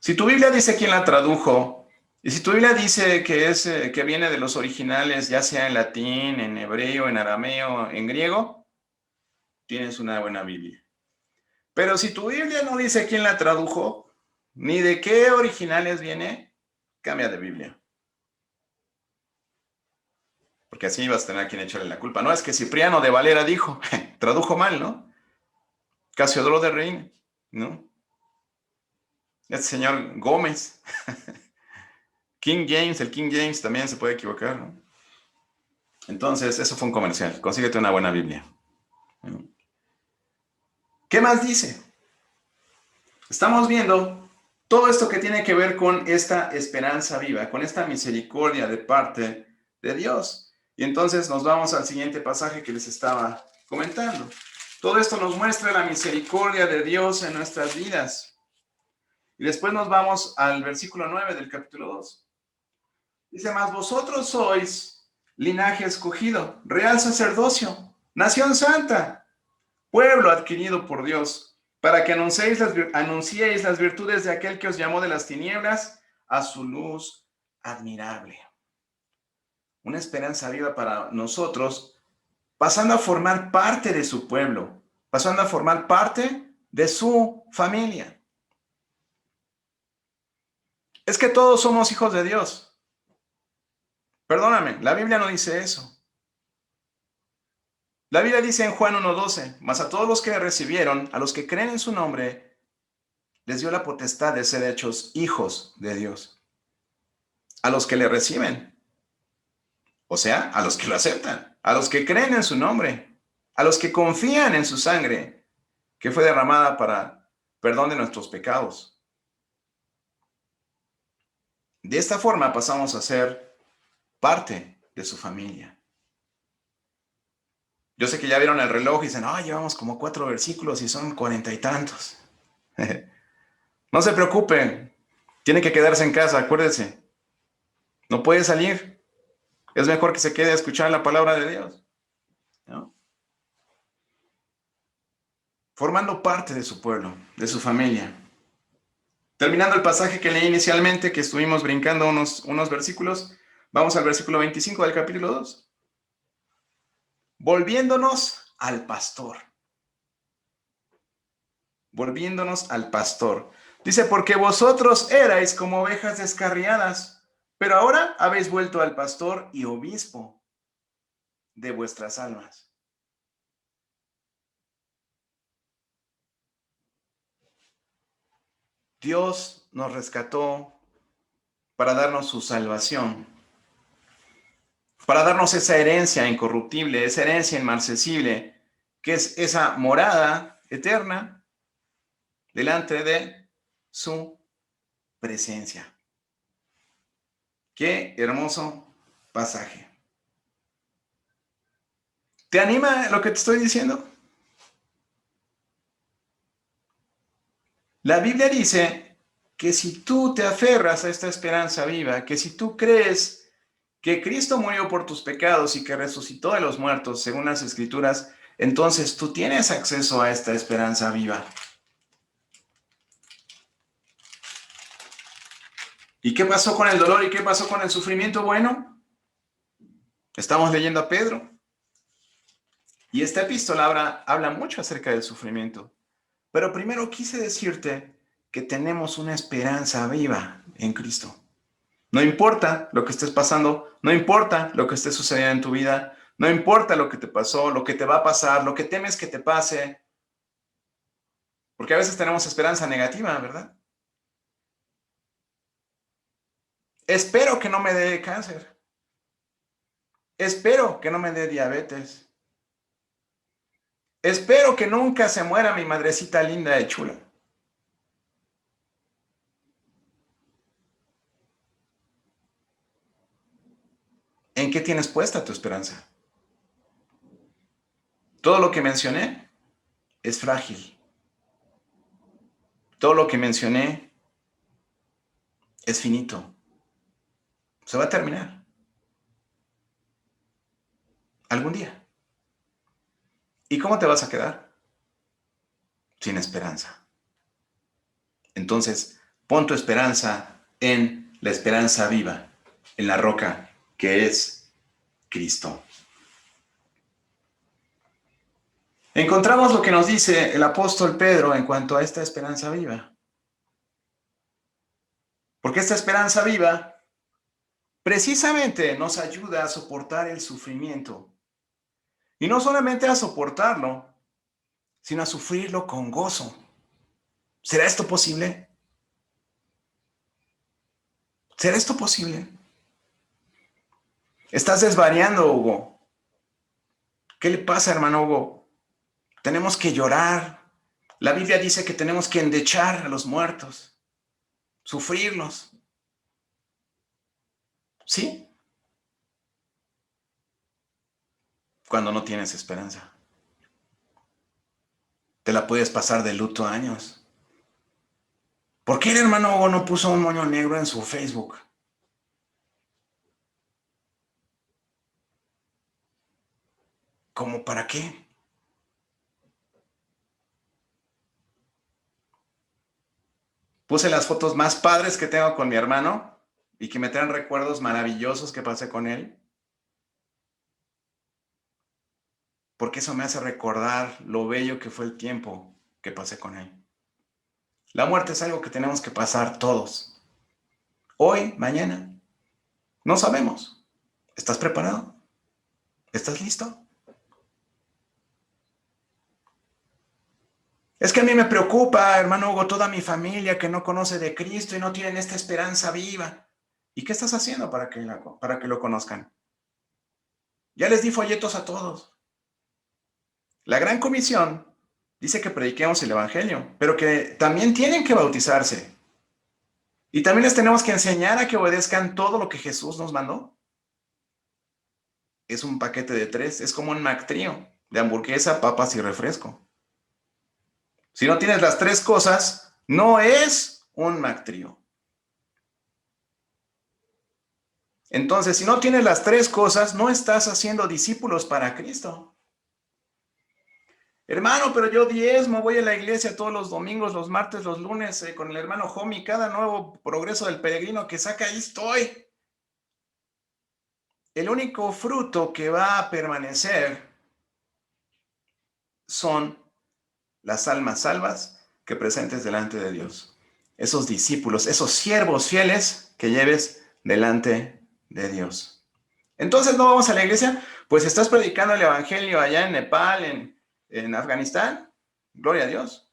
Si tu Biblia dice quién la tradujo y si tu Biblia dice que viene de los originales, ya sea en latín, en hebreo, en arameo, en griego, tienes una buena Biblia. Pero si tu Biblia no dice quién la tradujo, ni de qué originales viene, cambia de Biblia. Porque así vas a tener a quien echarle la culpa. No, es que Cipriano de Valera dijo, tradujo mal, ¿no? Casiodoro de Reina, ¿no? Este señor Gómez. King James, el King James también se puede equivocar, ¿no? Entonces, eso fue un comercial. Consíguete una buena Biblia. ¿Qué más dice? Estamos viendo todo esto que tiene que ver con esta esperanza viva, con esta misericordia de parte de Dios. Y entonces nos vamos al siguiente pasaje que les estaba comentando. Todo esto nos muestra la misericordia de Dios en nuestras vidas. Y después nos vamos al versículo 9 del capítulo 2. Dice, mas vosotros sois linaje escogido, real sacerdocio, nación santa, pueblo adquirido por Dios, para que anunciéis las virtudes de aquel que os llamó de las tinieblas a su luz admirable. Una esperanza viva para nosotros, pasando a formar parte de su pueblo, pasando a formar parte de su familia. Es que todos somos hijos de Dios. Perdóname, la Biblia no dice eso. La Biblia dice en Juan 1:12, mas a todos los que recibieron, a los que creen en su nombre, les dio la potestad de ser hechos hijos de Dios. A los que le reciben, o sea, a los que lo aceptan, a los que creen en su nombre, a los que confían en su sangre, que fue derramada para perdón de nuestros pecados. De esta forma pasamos a ser parte de su familia. Yo sé que ya vieron el reloj y dicen, llevamos como 4 versículos y son 40 y tantos. No se preocupen, tiene que quedarse en casa, acuérdense. No puede salir. Es mejor que se quede a escuchar la palabra de Dios, ¿no? Formando parte de su pueblo, de su familia. Terminando el pasaje que leí inicialmente, que estuvimos brincando unos versículos, vamos al versículo 25 del capítulo 2. Volviéndonos al pastor. Volviéndonos al pastor. Dice, porque vosotros erais como ovejas descarriadas, pero ahora habéis vuelto al pastor y obispo de vuestras almas. Dios nos rescató para darnos su salvación, para darnos esa herencia incorruptible, esa herencia inmarcesible, que es esa morada eterna delante de su presencia. Qué hermoso pasaje. ¿Te anima lo que te estoy diciendo? La Biblia dice que si tú te aferras a esta esperanza viva, que si tú crees que Cristo murió por tus pecados y que resucitó de los muertos, según las Escrituras, entonces tú tienes acceso a esta esperanza viva. ¿Y qué pasó con el dolor y qué pasó con el sufrimiento? Bueno, estamos leyendo a Pedro. Y esta epístola habla mucho acerca del sufrimiento. Pero primero quise decirte que tenemos una esperanza viva en Cristo. No importa lo que estés pasando, no importa lo que esté sucediendo en tu vida, no importa lo que te pasó, lo que te va a pasar, lo que temes que te pase. Porque a veces tenemos esperanza negativa, ¿verdad? Espero que no me dé cáncer. Espero que no me dé diabetes. Espero que nunca se muera mi madrecita linda y chula. ¿En qué tienes puesta tu esperanza? Todo lo que mencioné es frágil. Todo lo que mencioné es finito. Se va a terminar. Algún día. ¿Y cómo te vas a quedar? Sin esperanza. Entonces, pon tu esperanza en la esperanza viva, en la roca que es Cristo. Encontramos lo que nos dice el apóstol Pedro en cuanto a esta esperanza viva. Porque esta esperanza viva precisamente nos ayuda a soportar el sufrimiento. Y no solamente a soportarlo, sino a sufrirlo con gozo. ¿Será esto posible? ¿Será esto posible? Estás desvariando, Hugo. ¿Qué le pasa, hermano Hugo? Tenemos que llorar. La Biblia dice que tenemos que endechar a los muertos, sufrirlos. ¿Sí? Cuando no tienes esperanza. Te la puedes pasar de luto años. ¿Por qué el hermano Hugo no puso un moño negro en su Facebook? ¿Cómo para qué? Puse las fotos más padres que tengo con mi hermano y que me traen recuerdos maravillosos que pasé con él. Porque eso me hace recordar lo bello que fue el tiempo que pasé con él. La muerte es algo que tenemos que pasar todos. Hoy, mañana. No sabemos. ¿Estás preparado? ¿Estás listo? Es que a mí me preocupa, hermano Hugo, toda mi familia que no conoce de Cristo y no tienen esta esperanza viva. ¿Y qué estás haciendo para que lo conozcan? Ya les di folletos a todos. La Gran Comisión dice que prediquemos el Evangelio, pero que también tienen que bautizarse. Y también les tenemos que enseñar a que obedezcan todo lo que Jesús nos mandó. Es un paquete de 3, es como un McTrío de hamburguesa, papas y refresco. Si no tienes las 3 cosas, no es un McTrío. Entonces, si no tienes las 3 cosas, no estás haciendo discípulos para Cristo. Hermano, pero yo diezmo, voy a la iglesia todos los domingos, los martes, los lunes, con el hermano Homie, cada nuevo progreso del peregrino que saca, ahí estoy. El único fruto que va a permanecer son las almas salvas que presentes delante de Dios. Esos discípulos, esos siervos fieles que lleves delante de Dios. Entonces, ¿no vamos a la iglesia? Pues estás predicando el evangelio allá en Nepal, en Afganistán. Gloria a Dios.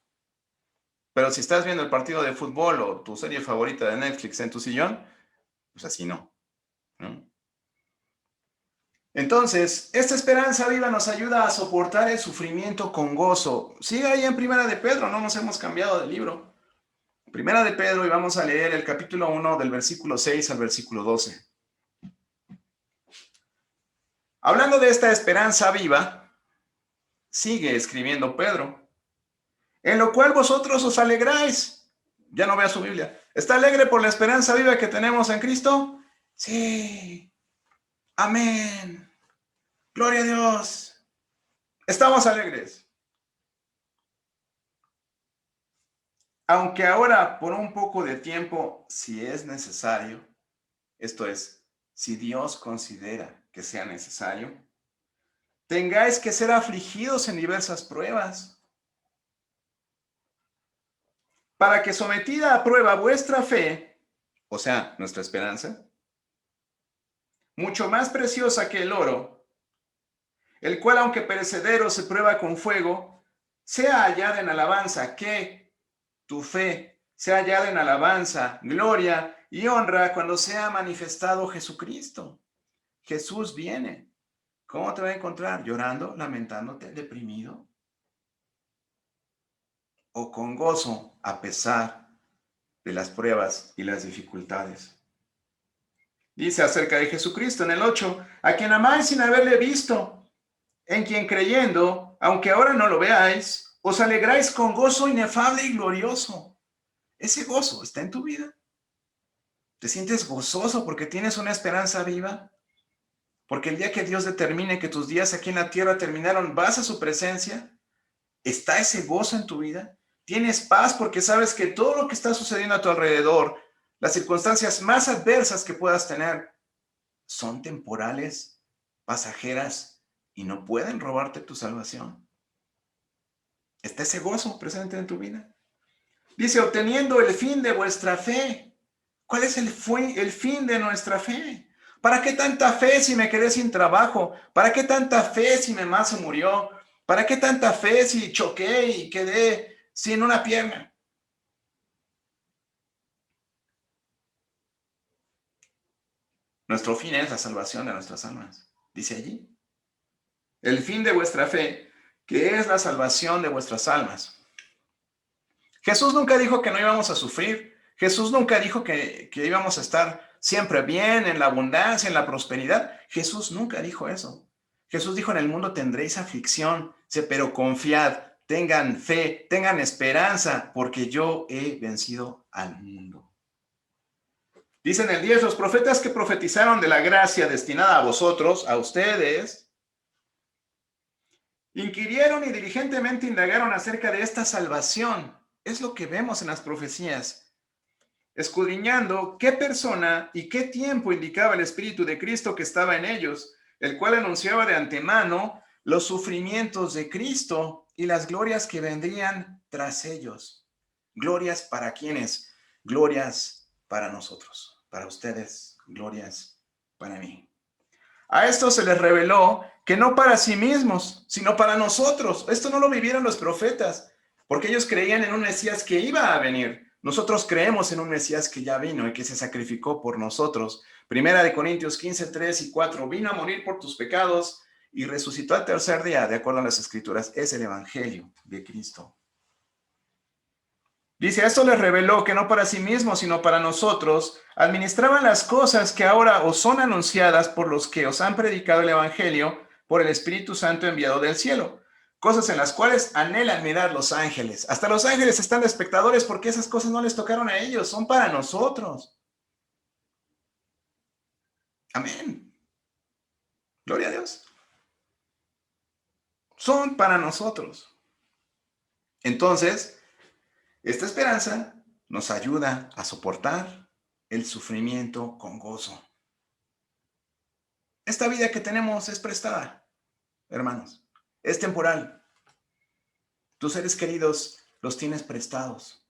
Pero si estás viendo el partido de fútbol o tu serie favorita de Netflix en tu sillón, pues así no. Entonces, esta esperanza viva nos ayuda a soportar el sufrimiento con gozo. Sigue ahí en Primera de Pedro, no nos hemos cambiado de libro. Primera de Pedro, y vamos a leer el capítulo 1 del versículo 6 al versículo 12. Hablando de esta esperanza viva, sigue escribiendo Pedro, en lo cual vosotros os alegráis. Ya no vea su Biblia. ¿Está alegre por la esperanza viva que tenemos en Cristo? Sí. Amén. Gloria a Dios. Estamos alegres. Aunque ahora por un poco de tiempo, si es necesario, esto es, si Dios considera que sea necesario, tengáis que ser afligidos en diversas pruebas, para que sometida a prueba vuestra fe, o sea, nuestra esperanza, mucho más preciosa que el oro, el cual aunque perecedero se prueba con fuego, sea hallada en alabanza, que tu fe sea hallada en alabanza, gloria y honra cuando sea manifestado Jesucristo. Jesús viene. ¿Cómo te va a encontrar? ¿Llorando, lamentándote, deprimido? ¿O con gozo a pesar de las pruebas y las dificultades? Dice acerca de Jesucristo en el 8, a quien amáis sin haberle visto, en quien creyendo, aunque ahora no lo veáis, os alegráis con gozo inefable y glorioso. Ese gozo está en tu vida. ¿Te sientes gozoso porque tienes una esperanza viva? Porque el día que Dios determine que tus días aquí en la tierra terminaron, vas a su presencia. ¿Está ese gozo en tu vida? ¿Tienes paz porque sabes que todo lo que está sucediendo a tu alrededor, las circunstancias más adversas que puedas tener, son temporales, pasajeras y no pueden robarte tu salvación? ¿Está ese gozo presente en tu vida? Dice, obteniendo el fin de vuestra fe. ¿Cuál es el fin de nuestra fe? ¿Para qué tanta fe si me quedé sin trabajo? ¿Para qué tanta fe si mi mamá se murió? ¿Para qué tanta fe si choqué y quedé sin una pierna? Nuestro fin es la salvación de nuestras almas, dice allí. El fin de vuestra fe, que es la salvación de vuestras almas. Jesús nunca dijo que no íbamos a sufrir. Jesús nunca dijo que íbamos a estar siempre bien, en la abundancia, en la prosperidad. Jesús nunca dijo eso. Jesús dijo, en el mundo tendréis aflicción, pero confiad, tengan fe, tengan esperanza, porque yo he vencido al mundo. Dicen el 10, los profetas que profetizaron de la gracia destinada a vosotros, a ustedes, inquirieron y diligentemente indagaron acerca de esta salvación. Es lo que vemos en las profecías, escudriñando qué persona y qué tiempo indicaba el Espíritu de Cristo que estaba en ellos, el cual anunciaba de antemano los sufrimientos de Cristo y las glorias que vendrían tras ellos. ¿Glorias para quiénes? Glorias para nosotros, para ustedes, glorias para mí. A esto se les reveló que no para sí mismos, sino para nosotros. Esto no lo vivieron los profetas, porque ellos creían en un Mesías que iba a venir. Nosotros creemos en un Mesías que ya vino y que se sacrificó por nosotros. Primera de Corintios 15, 3 y 4. Vino a morir por tus pecados y resucitó al tercer día, de acuerdo a las Escrituras. Es el Evangelio de Cristo. Dice, esto les reveló que no para sí mismos, sino para nosotros, administraban las cosas que ahora os son anunciadas por los que os han predicado el Evangelio por el Espíritu Santo enviado del cielo. Cosas en las cuales anhelan mirar los ángeles. Hasta los ángeles están de espectadores porque esas cosas no les tocaron a ellos, son para nosotros. Amén. Gloria a Dios. Son para nosotros. Entonces, esta esperanza nos ayuda a soportar el sufrimiento con gozo. Esta vida que tenemos es prestada, hermanos. Es temporal. Tus seres queridos los tienes prestados.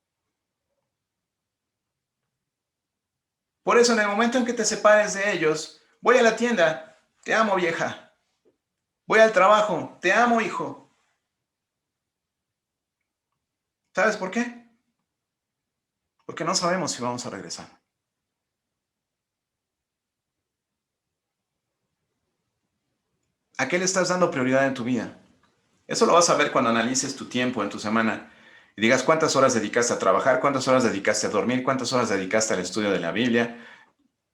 Por eso, en el momento en que te separes de ellos, voy a la tienda, te amo, vieja. Voy al trabajo, te amo, hijo. ¿Sabes por qué? Porque no sabemos si vamos a regresar. ¿A qué le estás dando prioridad en tu vida? Eso lo vas a ver cuando analices tu tiempo en tu semana y digas cuántas horas dedicaste a trabajar, cuántas horas dedicaste a dormir, cuántas horas dedicaste al estudio de la Biblia,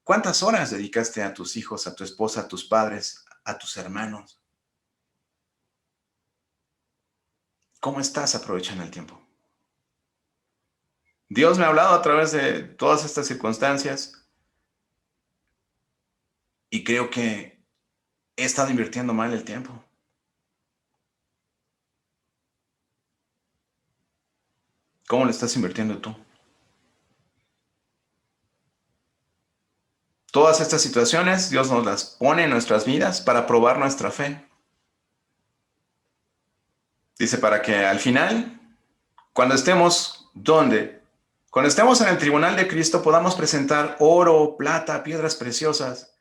cuántas horas dedicaste a tus hijos, a tu esposa, a tus padres, a tus hermanos. ¿Cómo estás aprovechando el tiempo? Dios me ha hablado a través de todas estas circunstancias y creo que he estado invirtiendo mal el tiempo. ¿Cómo lo estás invirtiendo tú? Todas estas situaciones Dios nos las pone en nuestras vidas para probar nuestra fe. Dice, para que al final, cuando estemos, ¿dónde? Cuando estemos en el tribunal de Cristo podamos presentar oro, plata, piedras preciosas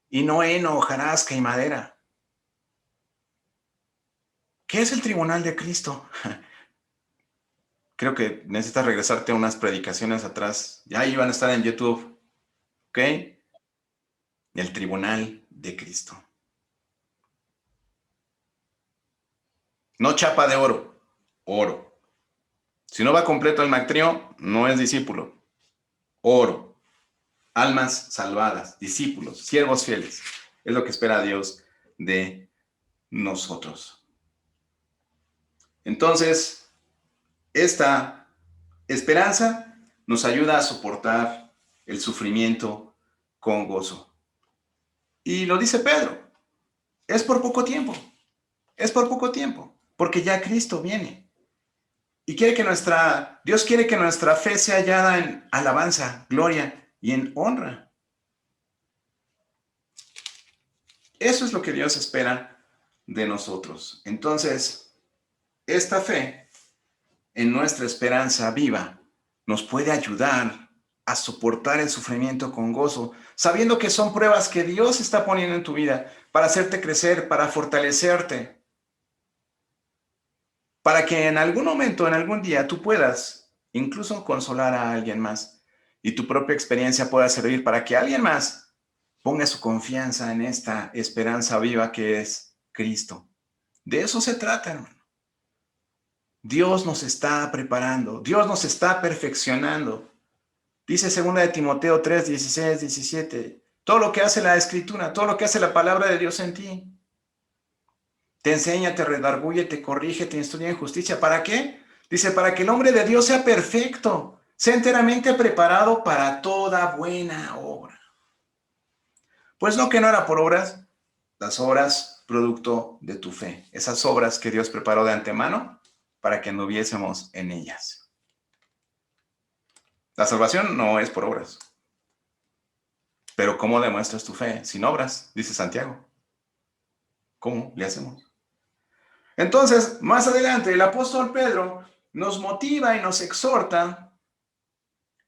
y no heno, hojarasca y madera. ¿Qué es el tribunal de Cristo? Creo que necesitas regresarte a unas predicaciones atrás. Ya iban a estar en YouTube. ¿Ok? El tribunal de Cristo. No chapa de oro, oro. Si no va completo el Mactrío, no es discípulo. Oro. Almas salvadas, discípulos, siervos fieles. Es lo que espera Dios de nosotros. Entonces, esta esperanza nos ayuda a soportar el sufrimiento con gozo. Y lo dice Pedro, es por poco tiempo, porque ya Cristo viene. Y Dios quiere que nuestra fe sea hallada en alabanza, gloria y en honra. Eso es lo que Dios espera de nosotros. Entonces, esta fe en nuestra esperanza viva nos puede ayudar a soportar el sufrimiento con gozo, sabiendo que son pruebas que Dios está poniendo en tu vida para hacerte crecer, para fortalecerte. para que en algún momento, en algún día, tú puedas incluso consolar a alguien más y tu propia experiencia pueda servir para que alguien más ponga su confianza en esta esperanza viva que es Cristo. De eso se trata, hermano. Dios nos está preparando, Dios nos está perfeccionando. Dice 2 de Timoteo 3, 16, 17, todo lo que hace la Escritura, todo lo que hace la palabra de Dios en ti, te enseña, te redarguye, te corrige, te instruye en justicia. ¿Para qué? Dice, para que el hombre de Dios sea perfecto, sea enteramente preparado para toda buena obra. Pues no que no era por obras, las obras producto de tu fe, esas obras que Dios preparó de antemano para que anduviésemos en ellas. La salvación no es por obras. Pero ¿cómo demuestras tu fe? Sin obras, dice Santiago. ¿Cómo le hacemos? Entonces, más adelante, el apóstol Pedro nos motiva y nos exhorta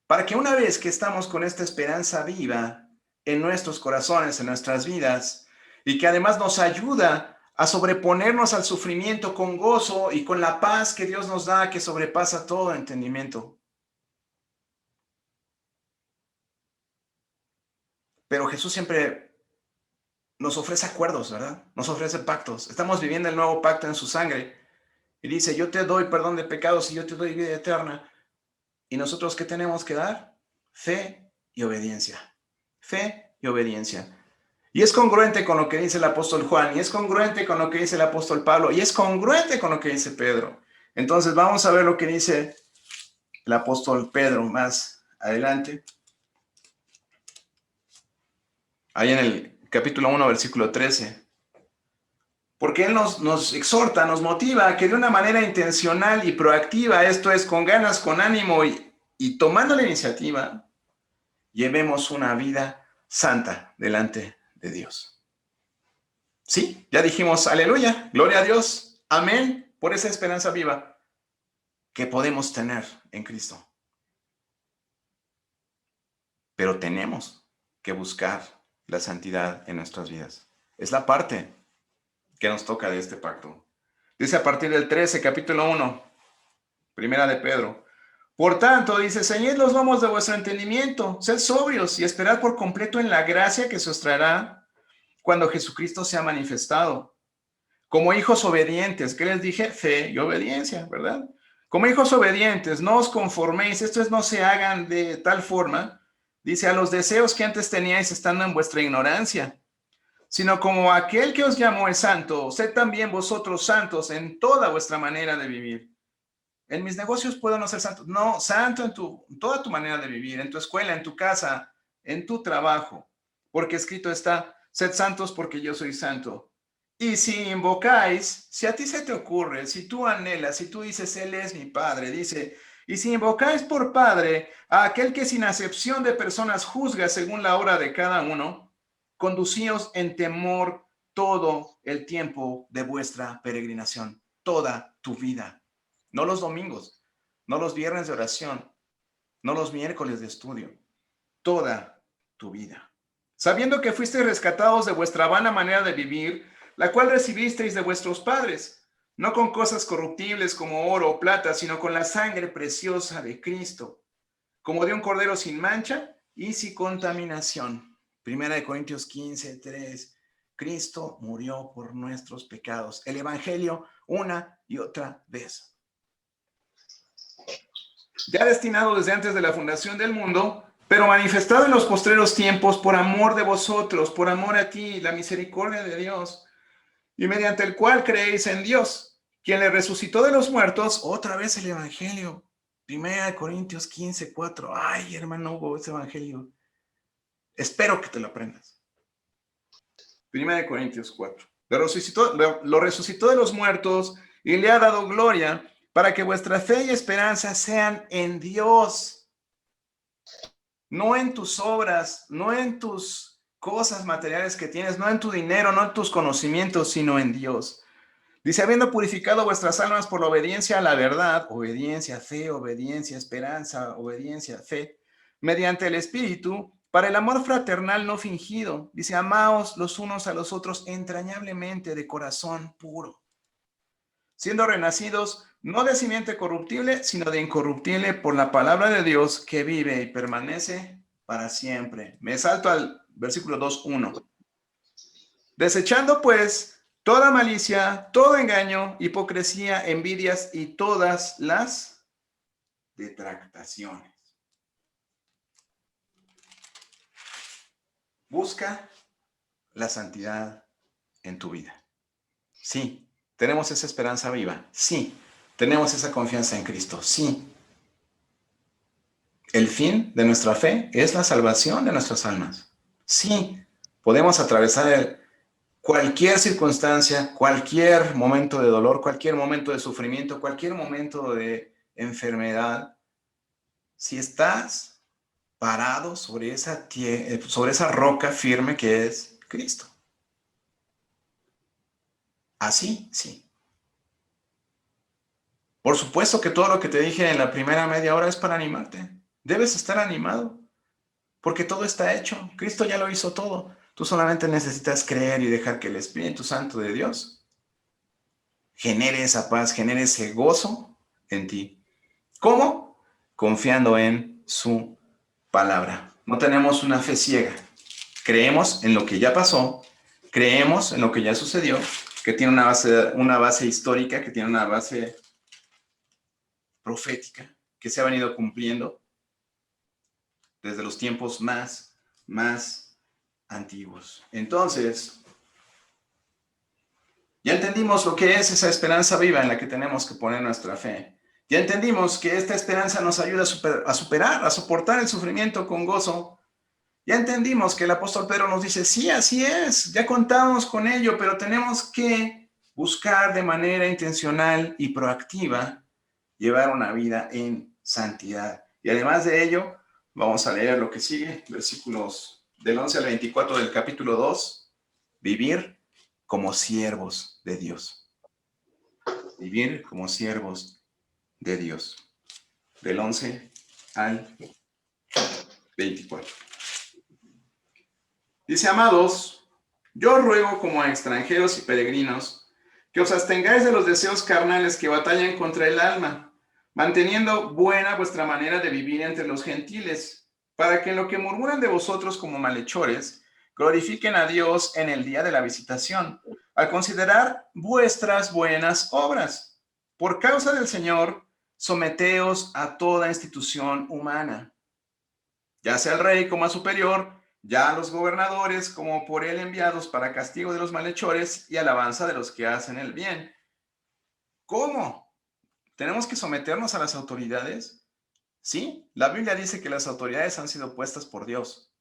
para que una vez que estamos con esta esperanza viva en nuestros corazones, en nuestras vidas, y que además nos ayuda a sobreponernos al sufrimiento con gozo y con la paz que Dios nos da, que sobrepasa todo entendimiento. Pero Jesús siempre nos ofrece acuerdos, ¿verdad? Nos ofrece pactos. Estamos viviendo el nuevo pacto en su sangre. Y dice, yo te doy perdón de pecados y yo te doy vida eterna. ¿Y nosotros qué tenemos que dar? Fe y obediencia. Fe y obediencia. Y es congruente con lo que dice el apóstol Juan, y es congruente con lo que dice el apóstol Pablo, y es congruente con lo que dice Pedro. Entonces vamos a ver lo que dice el apóstol Pedro más adelante. Ahí en el capítulo 1, versículo 13. Porque Él nos exhorta, nos motiva a que de una manera intencional y proactiva, esto es, con ganas, con ánimo y tomando la iniciativa, llevemos una vida santa delante de Dios. Sí, ya dijimos, aleluya, gloria a Dios, amén, por esa esperanza viva que podemos tener en Cristo. Pero tenemos que buscar la santidad en nuestras vidas. Es la parte que nos toca de este pacto. Dice a partir del 13, capítulo 1, primera de Pedro. Por tanto, dice, ceñid los lomos de vuestro entendimiento, sed sobrios y esperad por completo en la gracia que se os traerá cuando Jesucristo sea manifestado. Como hijos obedientes, ¿qué les dije? Fe y obediencia, ¿verdad? Como hijos obedientes, no os conforméis, esto es, no se hagan de tal forma, dice, a los deseos que antes teníais estando en vuestra ignorancia, sino como aquel que os llamó es santo, sed también vosotros santos en toda vuestra manera de vivir. En mis negocios puedo no ser santo. No, santo en toda tu manera de vivir, en tu escuela, en tu casa, en tu trabajo. Porque escrito está, sed santos porque yo soy santo. Y si invocáis, si a ti se te ocurre, si tú anhelas, si tú dices, Él es mi Padre, dice, y si invocáis por Padre a aquel que sin acepción de personas juzga según la obra de cada uno, conducíos en temor todo el tiempo de vuestra peregrinación, toda tu vida. No los domingos, no los viernes de oración, no los miércoles de estudio, toda tu vida. Sabiendo que fuisteis rescatados de vuestra vana manera de vivir, la cual recibisteis de vuestros padres, no con cosas corruptibles como oro o plata, sino con la sangre preciosa de Cristo, como de un cordero sin mancha y sin contaminación. Primera de Corintios 15, 3. Cristo murió por nuestros pecados. El Evangelio una y otra vez. Ya destinado desde antes de la fundación del mundo, pero manifestado en los postreros tiempos por amor de vosotros, por amor a ti, la misericordia de Dios, y mediante el cual creéis en Dios, quien le resucitó de los muertos, otra vez el Evangelio. Primera de Corintios 15, 4. Ay, hermano Hugo, ese Evangelio. Espero que te lo aprendas. Primera de Corintios 4. Lo resucitó de los muertos y le ha dado gloria, para que vuestra fe y esperanza sean en Dios, no en tus obras, no en tus cosas materiales que tienes, no en tu dinero, no en tus conocimientos, sino en Dios. Dice, habiendo purificado vuestras almas por la obediencia a la verdad, obediencia, fe, obediencia, esperanza, obediencia, fe, mediante el Espíritu, para el amor fraternal no fingido. Dice, amaos los unos a los otros entrañablemente de corazón puro, siendo renacidos no de simiente corruptible, sino de incorruptible por la palabra de Dios que vive y permanece para siempre. Me salto al versículo 2:1. Desechando pues toda malicia, todo engaño, hipocresía, envidias y todas las detractaciones. Busca la santidad en tu vida. Sí, tenemos esa esperanza viva. Sí, tenemos esa confianza en Cristo. Sí. El fin de nuestra fe es la salvación de nuestras almas. Sí, podemos atravesar cualquier circunstancia, cualquier momento de dolor, cualquier momento de sufrimiento, cualquier momento de enfermedad. Si estás parado sobre esa roca firme que es Cristo. Así, sí. Por supuesto que todo lo que te dije en la primera media hora es para animarte. Debes estar animado, porque todo está hecho. Cristo ya lo hizo todo. Tú solamente necesitas creer y dejar que el Espíritu Santo de Dios genere esa paz, genere ese gozo en ti. ¿Cómo? Confiando en su palabra. No tenemos una fe ciega. Creemos en lo que ya pasó, creemos en lo que ya sucedió, que tiene una base histórica, que tiene una base profética, que se ha venido cumpliendo desde los tiempos más antiguos. Entonces, ya entendimos lo que es esa esperanza viva en la que tenemos que poner nuestra fe. Ya entendimos que esta esperanza nos ayuda a superar, a soportar el sufrimiento con gozo. Ya entendimos que el apóstol Pedro nos dice, sí, así es, ya contamos con ello, pero tenemos que buscar de manera intencional y proactiva llevar una vida en santidad. Y además de ello, vamos a leer lo que sigue, versículos del 11 al 24 del capítulo 2, vivir como siervos de Dios. Vivir como siervos de Dios. Del 11 al 24. Dice, amados, yo os ruego como a extranjeros y peregrinos, que os abstengáis de los deseos carnales que batallan contra el alma, manteniendo buena vuestra manera de vivir entre los gentiles, para que en lo que murmuran de vosotros como malhechores, glorifiquen a Dios en el día de la visitación, al considerar vuestras buenas obras. Por causa del Señor, someteos a toda institución humana, ya sea el rey como a superior, ya a los gobernadores como por él enviados para castigo de los malhechores y alabanza de los que hacen el bien. ¿Cómo? ¿Tenemos que someternos a las autoridades? Sí, la Biblia dice que las autoridades han sido puestas por Dios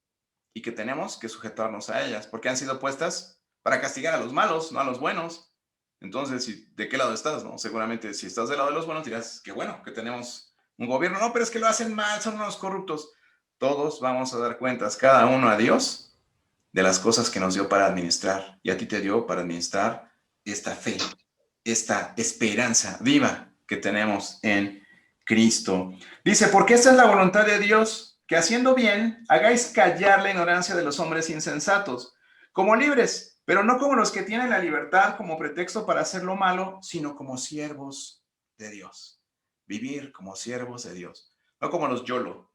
y que tenemos que sujetarnos a ellas, porque han sido puestas para castigar a los malos, no a los buenos. Entonces, ¿de qué lado estás? ¿No? Seguramente si estás del lado de los buenos dirás, qué bueno que tenemos un gobierno. No, pero es que lo hacen mal, son unos corruptos. Todos vamos a dar cuentas, cada uno a Dios, de las cosas que nos dio para administrar. Y a ti te dio para administrar esta fe, esta esperanza viva que tenemos en Cristo. Dice, porque esta es la voluntad de Dios, que haciendo bien, hagáis callar la ignorancia de los hombres insensatos, como libres, pero no como los que tienen la libertad como pretexto para hacer lo malo, sino como siervos de Dios. Vivir como siervos de Dios, no como los YOLO,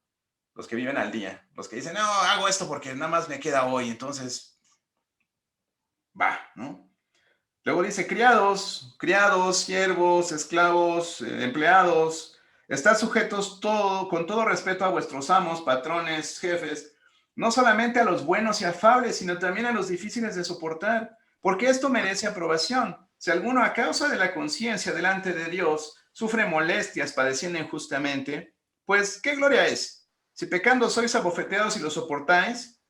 los que viven al día, los que dicen, no, hago esto porque nada más me queda hoy, entonces, va, ¿no? Luego dice, criados, siervos, esclavos, empleados, estad sujetos con todo respeto a vuestros amos, patrones, jefes, no solamente a los buenos y afables, sino también a los difíciles de soportar, porque esto merece aprobación. Si alguno a causa de la conciencia delante de Dios sufre molestias padeciendo injustamente, pues, ¿qué gloria es? Si pecando sois abofeteados y lo soportáis,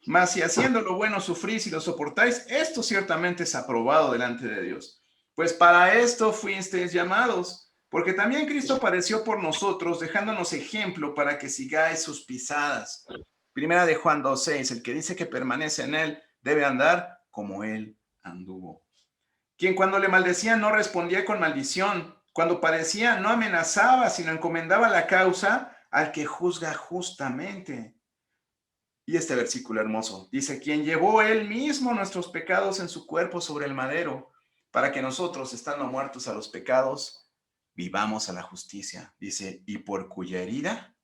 mas si haciendo lo bueno sufrís y lo soportáis, esto ciertamente es aprobado delante de Dios. Pues para esto fuisteis llamados, porque también Cristo padeció por nosotros, dejándonos ejemplo para que sigáis sus pisadas. Primera de Juan 2:6, el que dice que permanece en él debe andar como él anduvo. Quien cuando le maldecían no respondía con maldición, cuando padecía no amenazaba, sino encomendaba la causa al que juzga justamente. Y este versículo hermoso dice, quien llevó él mismo nuestros pecados en su cuerpo sobre el madero, para que nosotros, estando muertos a los pecados, vivamos a la justicia. Dice, y por cuya herida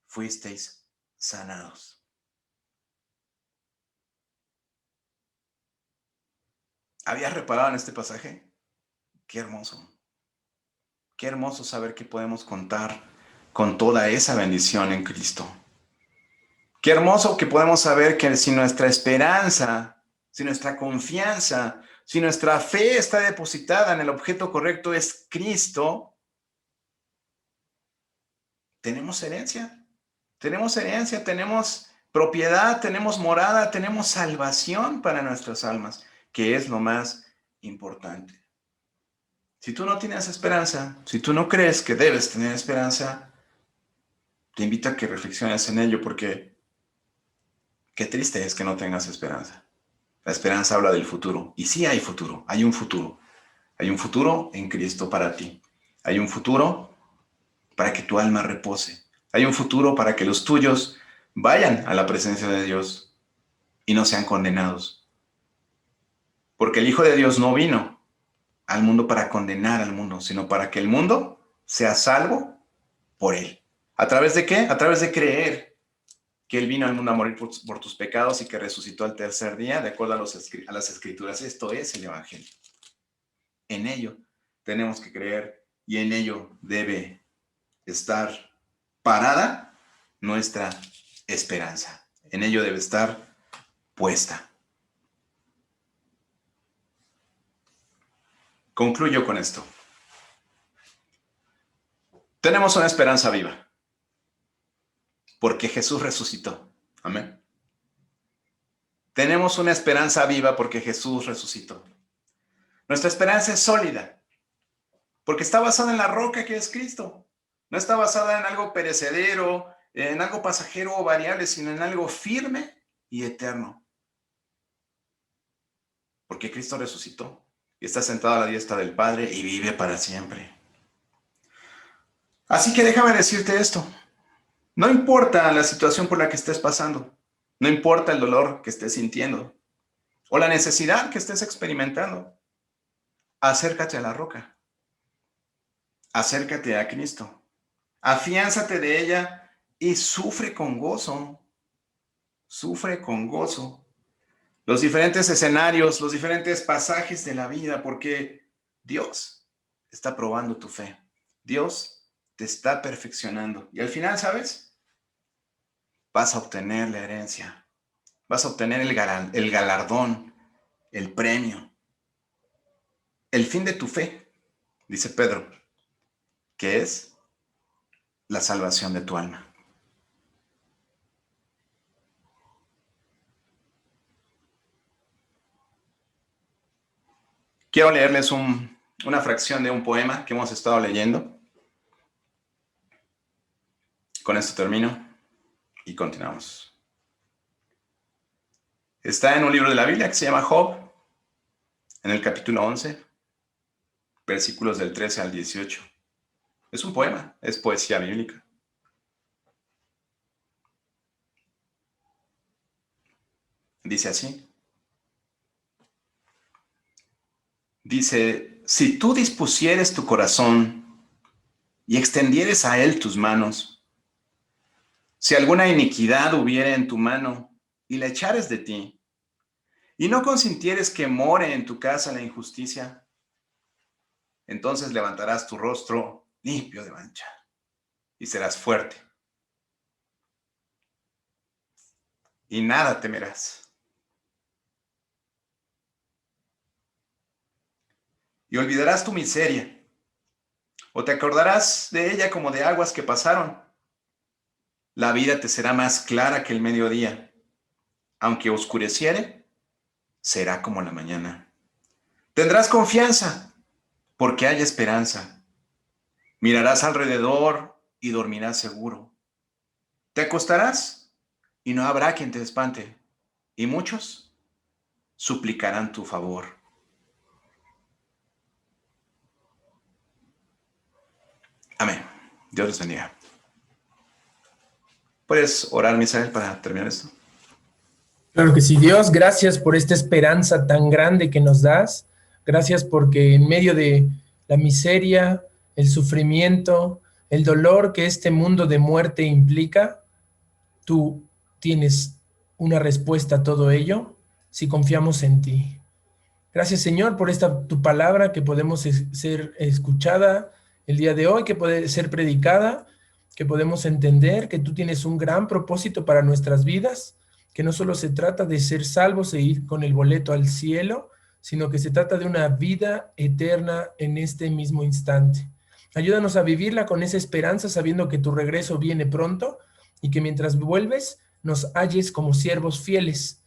fuisteis sanados. ¿Habías reparado en este pasaje? Qué hermoso. Qué hermoso saber que podemos contar con toda esa bendición en Cristo. Qué hermoso que podemos saber que si nuestra esperanza, si nuestra confianza, si nuestra fe está depositada en el objeto correcto es Cristo, tenemos herencia. Tenemos herencia, tenemos propiedad, tenemos morada, tenemos salvación para nuestras almas, que es lo más importante. Si tú no tienes esperanza, si tú no crees que debes tener esperanza, te invito a que reflexiones en ello, porque qué triste es que no tengas esperanza. La esperanza habla del futuro, y sí hay futuro, hay un futuro. Hay un futuro en Cristo para ti. Hay un futuro para que tu alma repose. Hay un futuro para que los tuyos vayan a la presencia de Dios y no sean condenados. Porque el Hijo de Dios no vino al mundo para condenar al mundo, sino para que el mundo sea salvo por él. ¿A través de qué? A través de creer que Él vino al mundo a morir por tus pecados y que resucitó al tercer día, de acuerdo a las Escrituras. Esto es el Evangelio. En ello tenemos que creer y en ello debe estar parada nuestra esperanza. En ello debe estar puesta. Concluyo con esto. Tenemos una esperanza viva, porque Jesús resucitó. Amén. Tenemos una esperanza viva porque Jesús resucitó. Nuestra esperanza es sólida, porque está basada en la roca que es Cristo. No está basada en algo perecedero, en algo pasajero o variable, sino en algo firme y eterno. Porque Cristo resucitó y está sentado a la diestra del Padre y vive para siempre. Así que déjame decirte esto. No importa la situación por la que estés pasando, no importa el dolor que estés sintiendo o la necesidad que estés experimentando, acércate a la roca. Acércate a Cristo. Afiánzate de ella y sufre con gozo. Sufre con gozo los diferentes escenarios, los diferentes pasajes de la vida, porque Dios está probando tu fe. Dios te está perfeccionando. Y al final, ¿sabes? Vas a obtener la herencia. Vas a obtener el galardón, el premio. El fin de tu fe, dice Pedro, que es la salvación de tu alma. Quiero leerles una fracción de un poema que hemos estado leyendo. Con esto termino y continuamos. Está en un libro de la Biblia que se llama Job, en el capítulo 11, versículos del 13 al 18. Es un poema, es poesía bíblica. Dice así. Dice, si tú dispusieres tu corazón y extendieres a él tus manos, si alguna iniquidad hubiere en tu mano y la echares de ti, y no consintieres que more en tu casa la injusticia, entonces levantarás tu rostro limpio de mancha y serás fuerte. Y nada temerás. Y olvidarás tu miseria, o te acordarás de ella como de aguas que pasaron. La vida te será más clara que el mediodía. Aunque oscureciere, será como la mañana. Tendrás confianza, porque hay esperanza. Mirarás alrededor y dormirás seguro. Te acostarás y no habrá quien te espante, y muchos suplicarán tu favor. Amén. Dios les bendiga. ¿Puedes orar, Misael, para terminar esto? Claro que sí, Dios, gracias por esta esperanza tan grande que nos das. Gracias porque en medio de la miseria, el sufrimiento, el dolor que este mundo de muerte implica, tú tienes una respuesta a todo ello si confiamos en ti. Gracias, Señor, por esta tu palabra que podemos ser escuchada el día de hoy, que puede ser predicada, que podemos entender que tú tienes un gran propósito para nuestras vidas, que no solo se trata de ser salvos e ir con el boleto al cielo, sino que se trata de una vida eterna en este mismo instante. Ayúdanos a vivirla con esa esperanza, sabiendo que tu regreso viene pronto y que mientras vuelves nos halles como siervos fieles,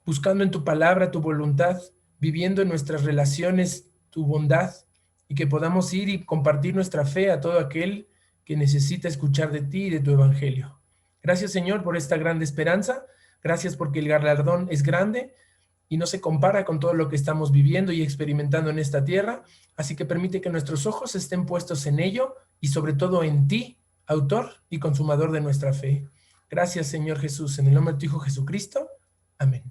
buscando en tu palabra tu voluntad, viviendo en nuestras relaciones tu bondad, y que podamos ir y compartir nuestra fe a todo aquel que necesita escuchar de ti y de tu evangelio. Gracias, Señor, por esta grande esperanza. Gracias porque el galardón es grande y no se compara con todo lo que estamos viviendo y experimentando en esta tierra. Así que permite que nuestros ojos estén puestos en ello y sobre todo en ti, autor y consumador de nuestra fe. Gracias, Señor Jesús, en el nombre de tu Hijo Jesucristo. Amén.